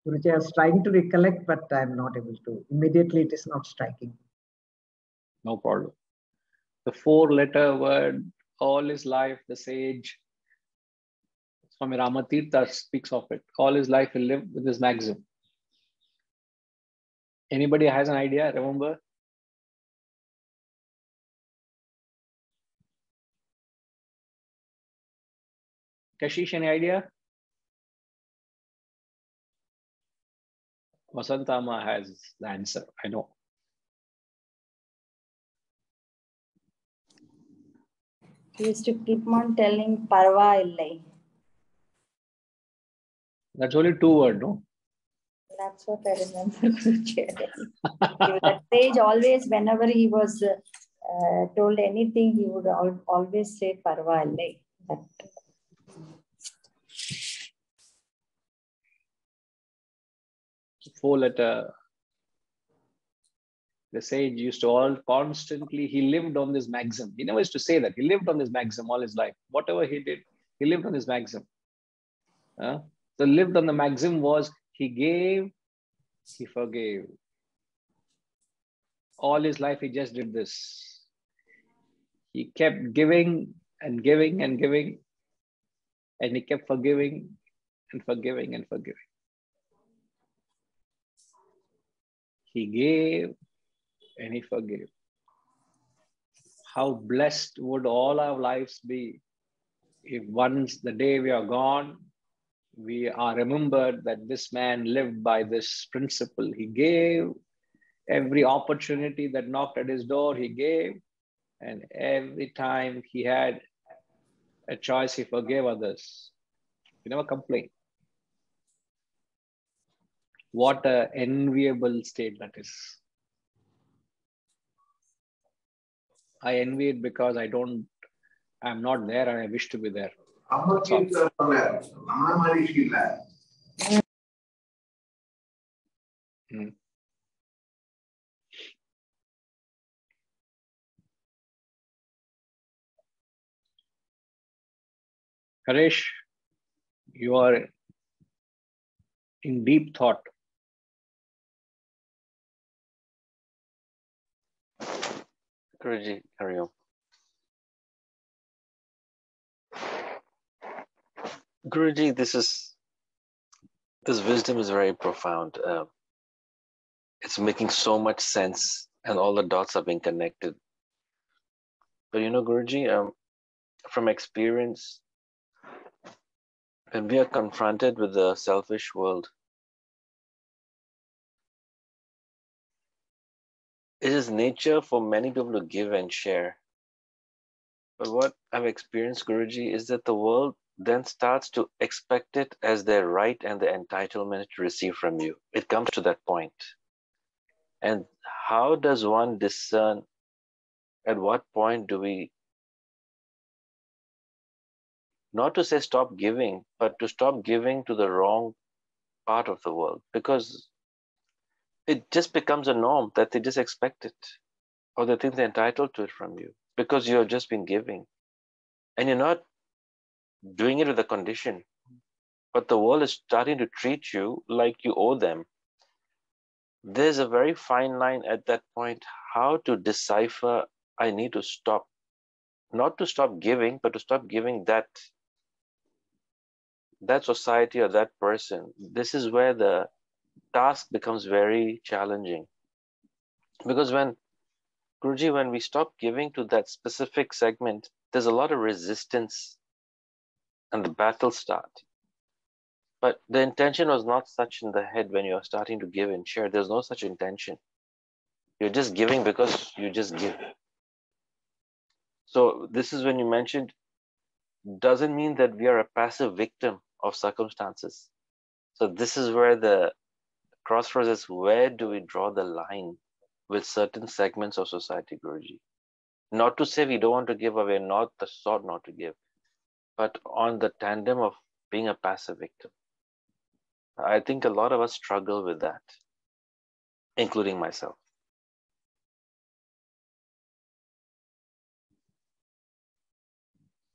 Guruji, I was trying to recollect, but I'm not able to. Immediately, it is not striking. No problem. The 4-letter word, all his life, the sage, Swami Ramatirtha speaks of it. All his life he lived with this maxim. Anybody has an idea? Remember? Kashish, any idea? Vasantama has the answer. I know. He used to keep on telling Parva illai. That's only 2 words, no? That's what I remember. That sage always, whenever he was told anything, he would always say Parva illai. That 4-letter. The sage used to constantly, he lived on this maxim. He never used to say that. He lived on this maxim all his life. Whatever he did, he lived on this maxim. So lived on the maxim was, he gave, he forgave. All his life, he just did this. He kept giving and giving and giving. And he kept forgiving and forgiving and forgiving. He gave and he forgave. How blessed would all our lives be if once the day we are gone, we are remembered that this man lived by this principle. He gave every opportunity that knocked at his door, he gave. And every time he had a choice, he forgave others. He never complained. What an enviable state that is. I envy it because I'm not there and I wish to be there. Haresh, you are in deep thought. Guruji, carry on. Guruji, this wisdom is very profound. It's making so much sense and all the dots are being connected. But you know, Guruji, from experience, when we are confronted with the selfish world, it is nature for many people to give and share. But what I've experienced, Guruji, is that the world then starts to expect it as their right and the entitlement to receive from you. It comes to that point. And how does one discern at what point do we, not to say stop giving, but to stop giving to the wrong part of the world? Because it just becomes a norm that they just expect it, or they think they're entitled to it from you because you've just been giving. And you're not doing it with a condition, but the world is starting to treat you like you owe them. There's a very fine line at that point, how to decipher, I need to stop, not to stop giving, but to stop giving that society or that person. This is where the task becomes very challenging. Because when, Guruji, when we stop giving to that specific segment, there's a lot of resistance and the battle start. But the intention was not such in the head when you're starting to give and share. There's no such intention. You're just giving because you just give. So this is when you mentioned, doesn't mean that we are a passive victim of circumstances. So this is where the crossroads is, where do we draw the line with certain segments of society, Guruji? Not to say we don't want to give away, not the sort not to give, but on the tandem of being a passive victim. I think a lot of us struggle with that, including myself.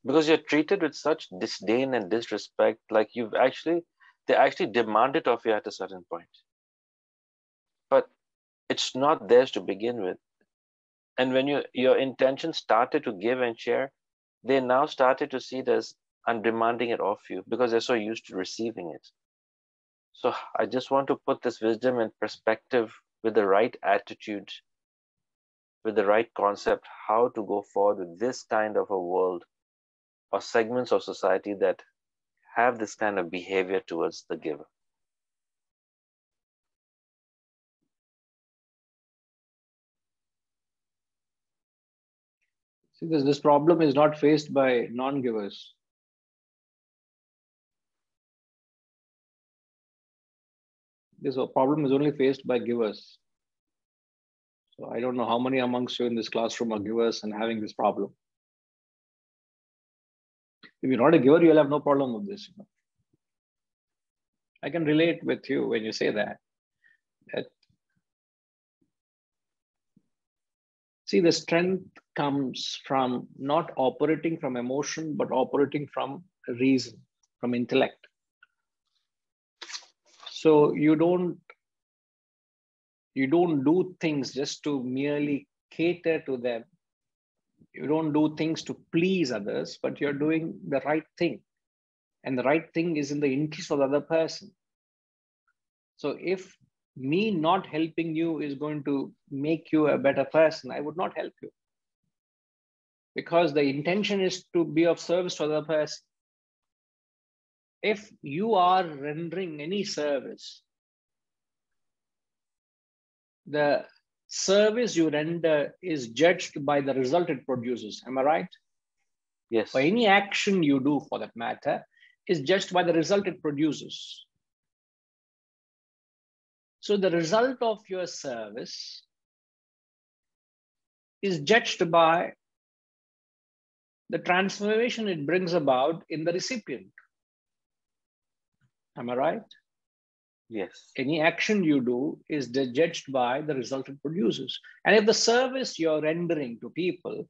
Because you're treated with such disdain and disrespect, like they actually demand it of you at a certain point. But it's not theirs to begin with. And when your intention started to give and share, they now started to see it as, I'm demanding it off you, because they're so used to receiving it. So I just want to put this wisdom in perspective with the right attitude, with the right concept, how to go forward with this kind of a world or segments of society that have this kind of behavior towards the giver. See, this problem is not faced by non-givers. This problem is only faced by givers. So I don't know how many amongst you in this classroom are givers and having this problem. If you're not a giver, you'll have no problem with this. I can relate with you when you say that. See, the strength comes from not operating from emotion, but operating from reason, from intellect. So you don't do things just to merely cater to them. You don't do things to please others, but you're doing the right thing. And the right thing is in the interest of the other person. So if me not helping you is going to make you a better person, I would not help you. Because the intention is to be of service to the other person. If you are rendering any service, the service you render is judged by the result it produces. Am I right? Yes. Or any action you do, for that matter, is judged by the result it produces. So the result of your service is judged by the transformation it brings about in the recipient. Am I right? Yes. Any action you do is judged by the result it produces. And if the service you're rendering to people,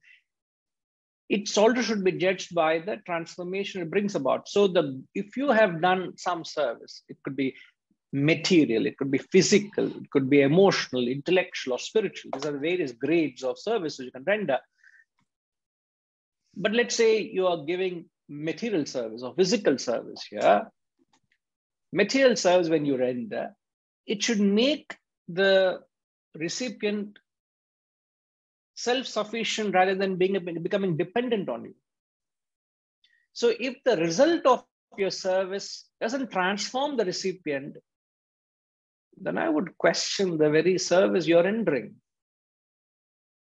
it also should be judged by the transformation it brings about. So if you have done some service, it could be material, it could be physical, it could be emotional, intellectual, or spiritual. These are the various grades of services you can render. But let's say you are giving material service or physical service here. Material service, when you render, it should make the recipient self-sufficient rather than becoming dependent on you. So if the result of your service doesn't transform the recipient, then I would question the very service you're rendering.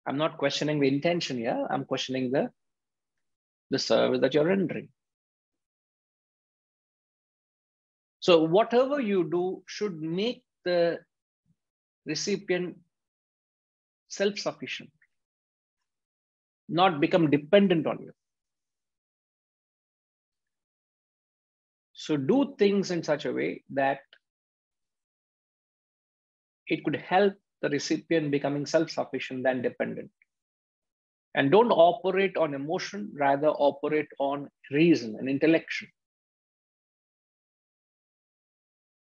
I'm not questioning the intention here. I'm questioning the service that you're rendering. So whatever you do should make the recipient self-sufficient, not become dependent on you. So do things in such a way that it could help the recipient becoming self-sufficient than dependent. And don't operate on emotion, rather operate on reason and intellection.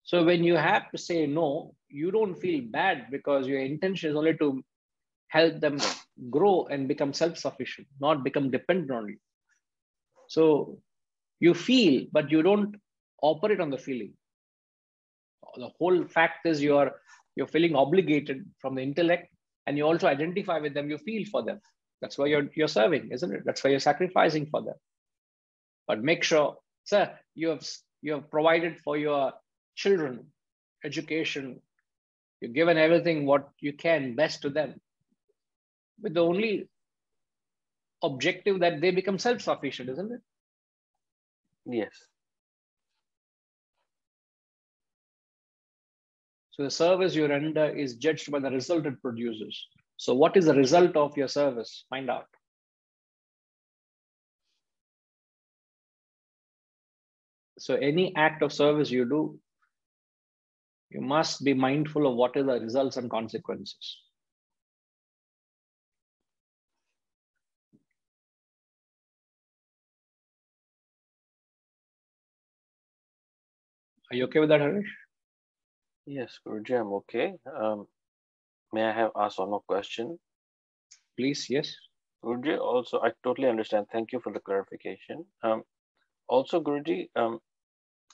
So when you have to say no, you don't feel bad because your intention is only to help them grow and become self-sufficient, not become dependent on you. So you feel, but you don't operate on the feeling. The whole fact is you're feeling obligated from the intellect, and you also identify with them, you feel for them. That's why you're serving, isn't it? That's why you're sacrificing for them. But make sure, sir, you have provided for your children education. You've given everything what you can best to them, with the only objective that they become self-sufficient, isn't it? Yes. So the service you render is judged by the result it produces. So what is the result of your service? Find out. So any act of service you do, you must be mindful of what are the results and consequences. Are you okay with that, Harish? Yes, Guruji, I'm okay. May I have asked one more question? Please, yes. Guruji, also, I totally understand. Thank you for the clarification. Also, Guruji,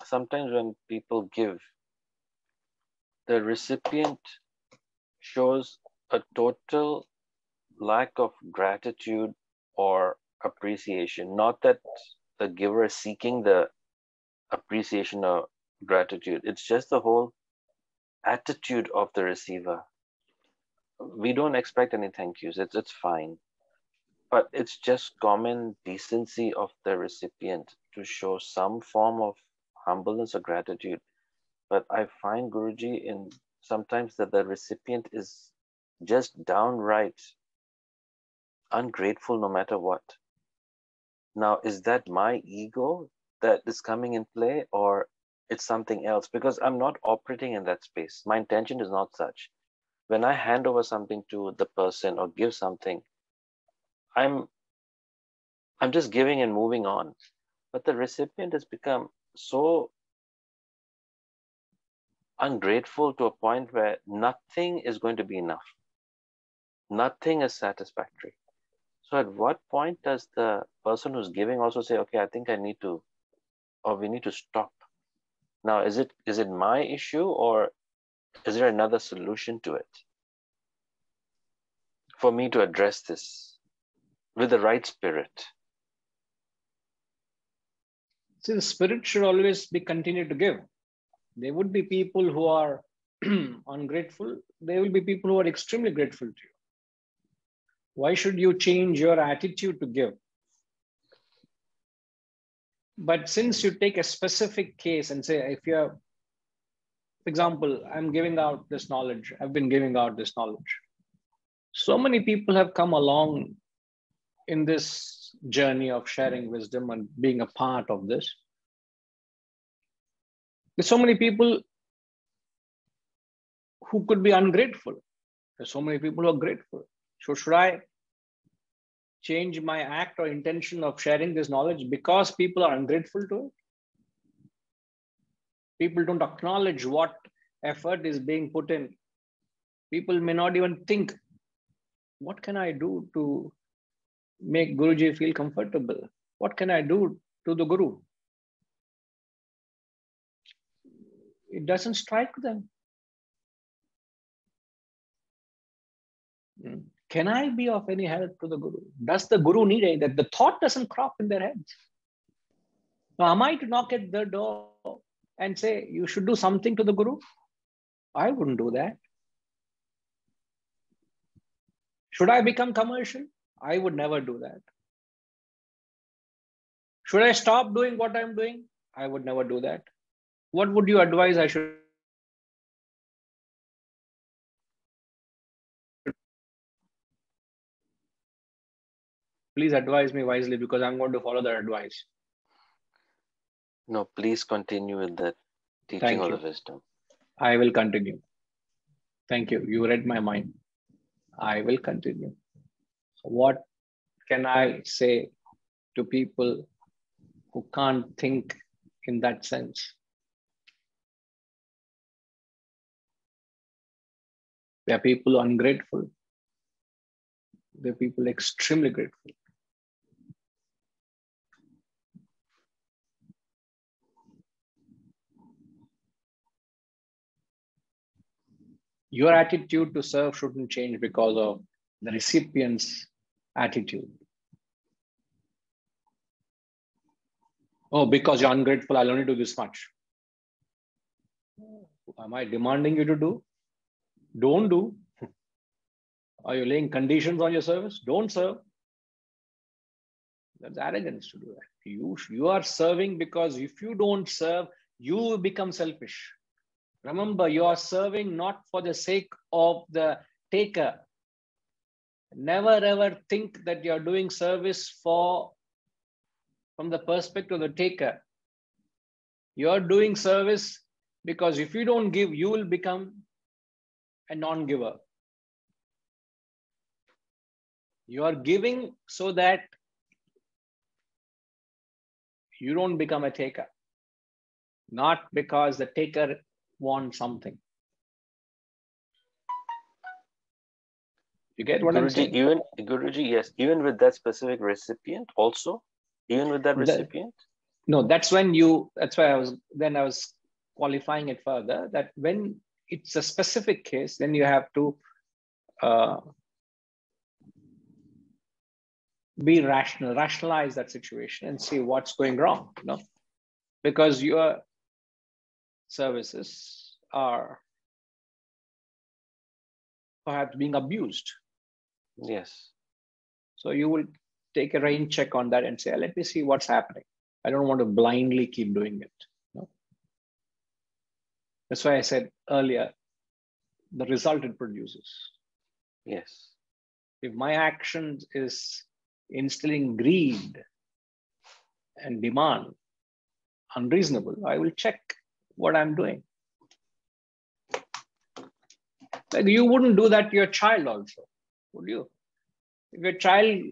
sometimes when people give, the recipient shows a total lack of gratitude or appreciation. Not that the giver is seeking the appreciation or gratitude. It's just the whole attitude of the receiver. We don't expect any thank yous. It's fine. But it's just common decency of the recipient to show some form of humbleness or gratitude. But I find, Guruji, in sometimes that the recipient is just downright ungrateful no matter what. Now, is that my ego that is coming in play, or it's something else? Because I'm not operating in that space. My intention is not such. When I hand over something to the person or give something, I'm just giving and moving on. But the recipient has become so ungrateful to a point where nothing is going to be enough. Nothing is satisfactory. So at what point does the person who's giving also say, okay, I think I need to, or we need to stop? Now, is it my issue, or is there another solution to it for me to address this with the right spirit? See, the spirit should always be continued to give. There would be people who are ungrateful. There will be people who are extremely grateful to you. Why should you change your attitude to give? But since you take a specific case and say, if you're, for example, I'm giving out this knowledge, I've been giving out this knowledge. So many people have come along in this journey of sharing wisdom and being a part of this. There's so many people who could be ungrateful. There's so many people who are grateful. So should I change my act or intention of sharing this knowledge because people are ungrateful to it? People don't acknowledge what effort is being put in. People may not even think, what can I do to make Guruji feel comfortable? What can I do to the Guru? It doesn't strike them. Can I be of any help to the Guru? Does the Guru need it? That the thought doesn't crop in their heads. Now, am I to knock at the door and say, you should do something to the Guru? I wouldn't do that. Should I become commercial? I would never do that. Should I stop doing what I'm doing? I would never do that. What would you advise I should? Please advise me wisely, because I'm going to follow that advice. No, please continue with the teaching of the wisdom. I will continue. Thank you. You read my mind. I will continue. What can I say to people who can't think in that sense? There are people ungrateful. There are people extremely grateful. Your attitude to serve shouldn't change because of the recipient's attitude. Oh, because you're ungrateful, I'll only do this much. Am I demanding you to do? Don't do. Are you laying conditions on your service? Don't serve. That's arrogance to do that. You are serving because if you don't serve, you become selfish. Remember, you are serving not for the sake of the taker. Never ever think that you are doing service from the perspective of the taker. You are doing service because if you don't give, you will become a non-giver. You are giving so that you don't become a taker, not because the taker wants something. You get what I'm saying? Guruji, yes, even with that specific recipient also, even with that recipient? No, that's why I was qualifying it further, that when it's a specific case, then you have to be rational, rationalize that situation and see what's going wrong, because your services are perhaps being abused. Yes. So you will take a rain check on that and say, let me see what's happening. I don't want to blindly keep doing it. That's why I said earlier, the result it produces. Yes. If my action is instilling greed and demand, unreasonable, I will check what I'm doing. Like you wouldn't do that to your child also, would you? If your child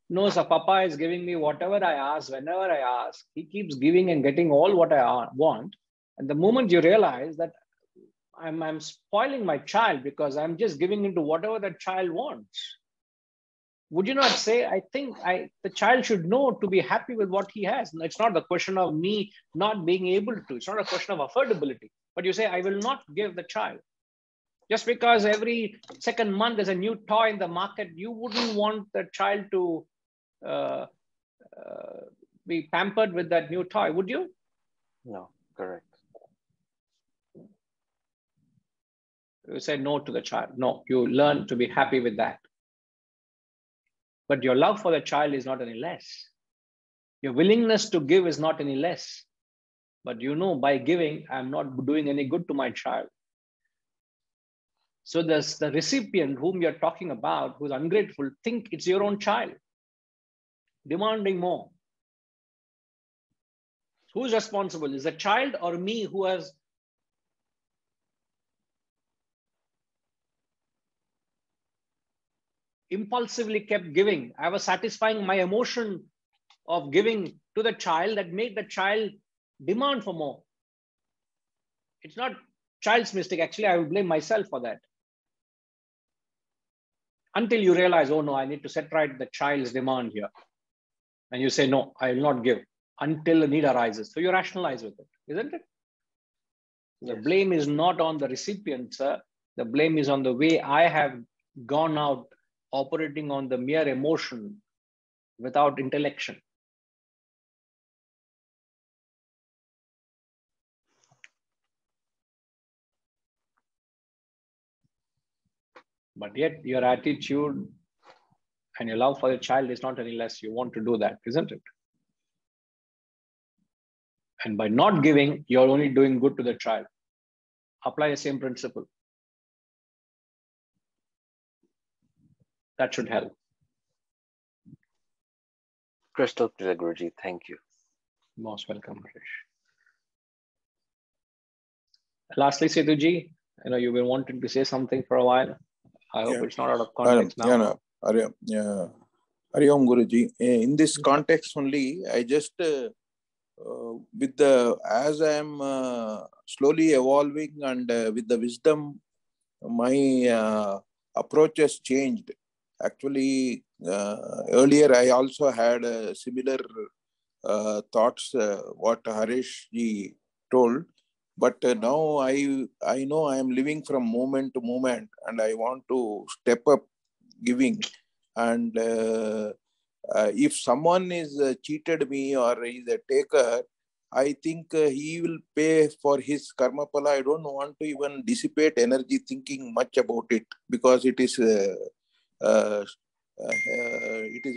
knows a papa is giving me whatever I ask, whenever I ask, he keeps giving and getting all what I want. And the moment you realize that I'm spoiling my child because I'm just giving into whatever that child wants, would you not say, I think the child should know to be happy with what he has? It's not the question of me not being able to. It's not a question of affordability. But you say, I will not give the child. Just because every second month there's a new toy in the market, you wouldn't want the child to be pampered with that new toy, would you? No, correct. You say no to the child. No, you learn to be happy with that. But your love for the child is not any less. Your willingness to give is not any less. But by giving, I'm not doing any good to my child. So there's the recipient whom you're talking about, who's ungrateful, think it's your own child, demanding more. Who's responsible? Is the child or me who has impulsively kept giving? I was satisfying my emotion of giving to the child that made the child demand for more. It's not child's mistake. Actually, I will blame myself for that. Until you realize, oh no, I need to set right the child's demand here. And you say, no, I will not give until the need arises. So you rationalize with it, isn't it? The blame is not on the recipient, sir. The blame is on the way I have gone out operating on the mere emotion without intellection. But yet your attitude And your love for your child is not any less. You want to do that, isn't it? And by not giving, you're only doing good to the child. Apply the same principle. That should help. Crystal clear, Guruji. Thank you. Most welcome, Harish. Lastly, Setuji, you've been wanting to say something for a while. I hope it's not out of context now. Hari Om Guruji. In this context only, I just as I am slowly evolving and with the wisdom, my approach has changed. Actually, earlier I also had similar thoughts, what Harish ji told. But now I know I am living from moment to moment, and I want to step up giving. And if someone is cheated me or is a taker, I think he will pay for his karma pala. I don't want to even dissipate energy thinking much about it, because it is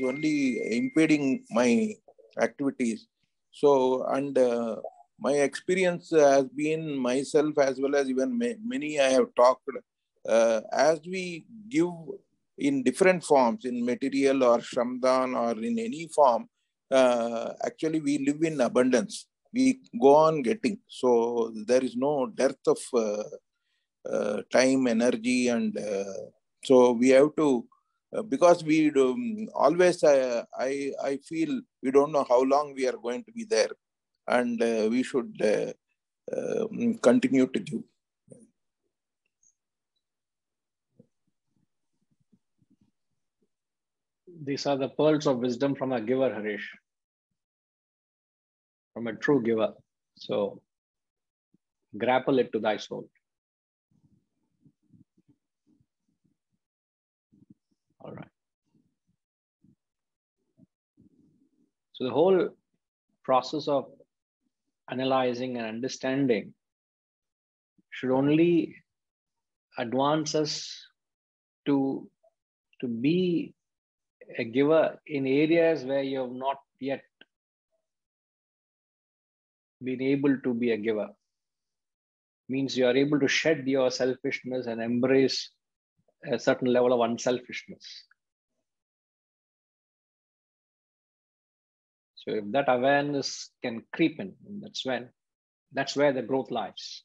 only impeding my activities. So, and my experience has been myself as well as even many I have talked, as we give in different forms, in material or shramdan or in any form, actually we live in abundance. We go on getting. So there is no dearth of time, energy, and so we have to, because we do, always, I feel we don't know how long we are going to be there, and we should continue to give. These are the pearls of wisdom from a giver, Harish. From a true giver. So grapple it to thy soul. All right. So the whole process of analyzing and understanding should only advance us to be a giver in areas where you have not yet been able to be a giver. Means you are able to shed your selfishness and embrace a certain level of unselfishness. So if that awareness can creep in, that's where the growth lies.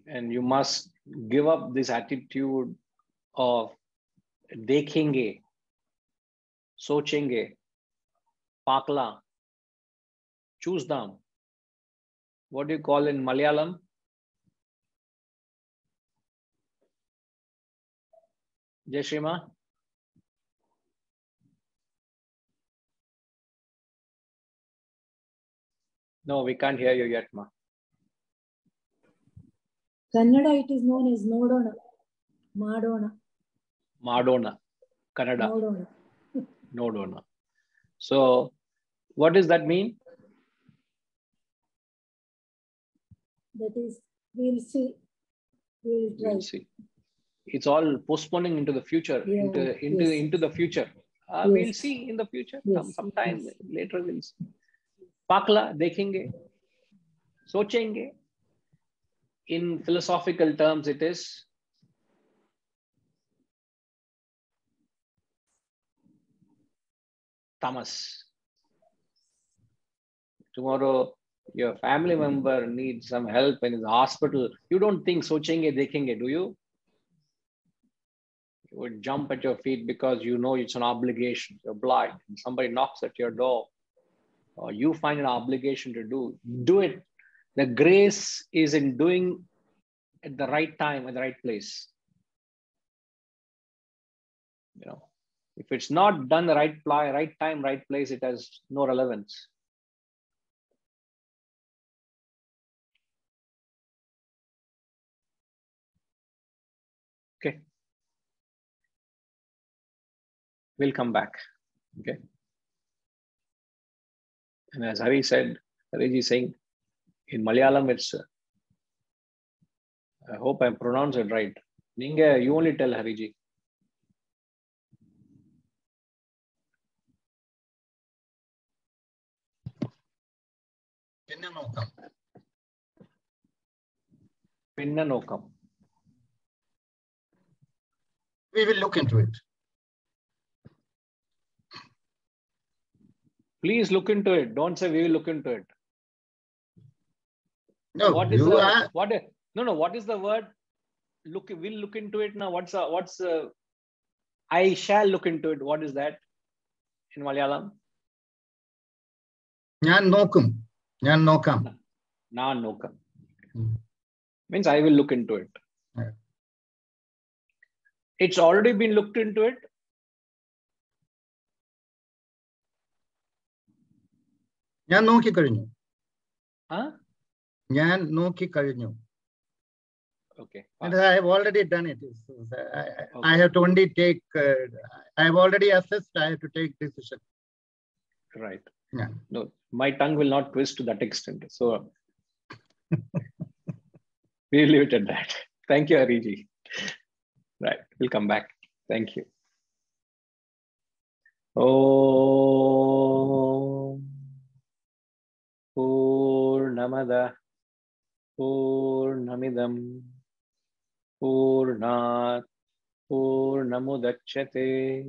And you must give up this attitude of dekhenge, sochenge, pakla, choosdam. What do you call in Malayalam? Jayashrima? No, we can't hear you yet, ma. Kannada, it is known as Nodona. Madona. Madona. Kannada. Nodona. Nodona. So, what does that mean? That is, we'll see. We'll try. We'll see. It's all postponing into the future, Yeah, into the future. Yes. We'll see in the future. Yes. Sometime Yes. later we'll see. Pakla, dekhenge, sochenge. In philosophical terms, it is tamas. Tomorrow, your family member needs some help in the hospital. You don't think sochenge, dekhenge, do you? You would jump at your feet because you know it's an obligation. You're blind. And somebody knocks at your door, or you find an obligation to do it. The grace is in doing at the right time, at the right place. If it's not done the right time, right place, it has no relevance. Okay. We'll come back. Okay. And as Hari said, Hari is saying, in Malayalam, it's, I hope I pronounce it right, You only tell Hariji. Pinna nokam. We will look into it. Please look into it. Don't say we will look into it. No, What is the what is the word? We'll look into it now. What's I shall look into it. What is that in Malayalam? Njan nokkum. Njan nokkam. Na nokam. Means I will look into it. Yeah. It's already been looked into it. Njan nokki kazhinju. Huh? Njan nokki kazhinju. Okay. And I have already done it. I have to only take, I have already assessed, I have to take decision. Right. Yeah. No, my tongue will not twist to that extent. So we'll leave it at that. Thank you, Hariji. Right. We'll come back. Thank you. Om Purnamada Purnamidam Purnat Purnamudachyate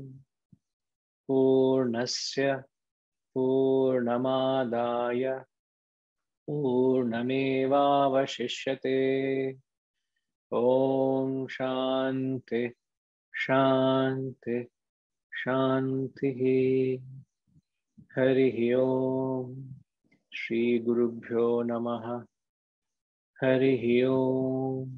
Purnasya Purnamadaya Purnamevavashishyate. Om Shanti Shanti Shanti. Hari Om. Shri Gurubhyo Namaha. Hari Om.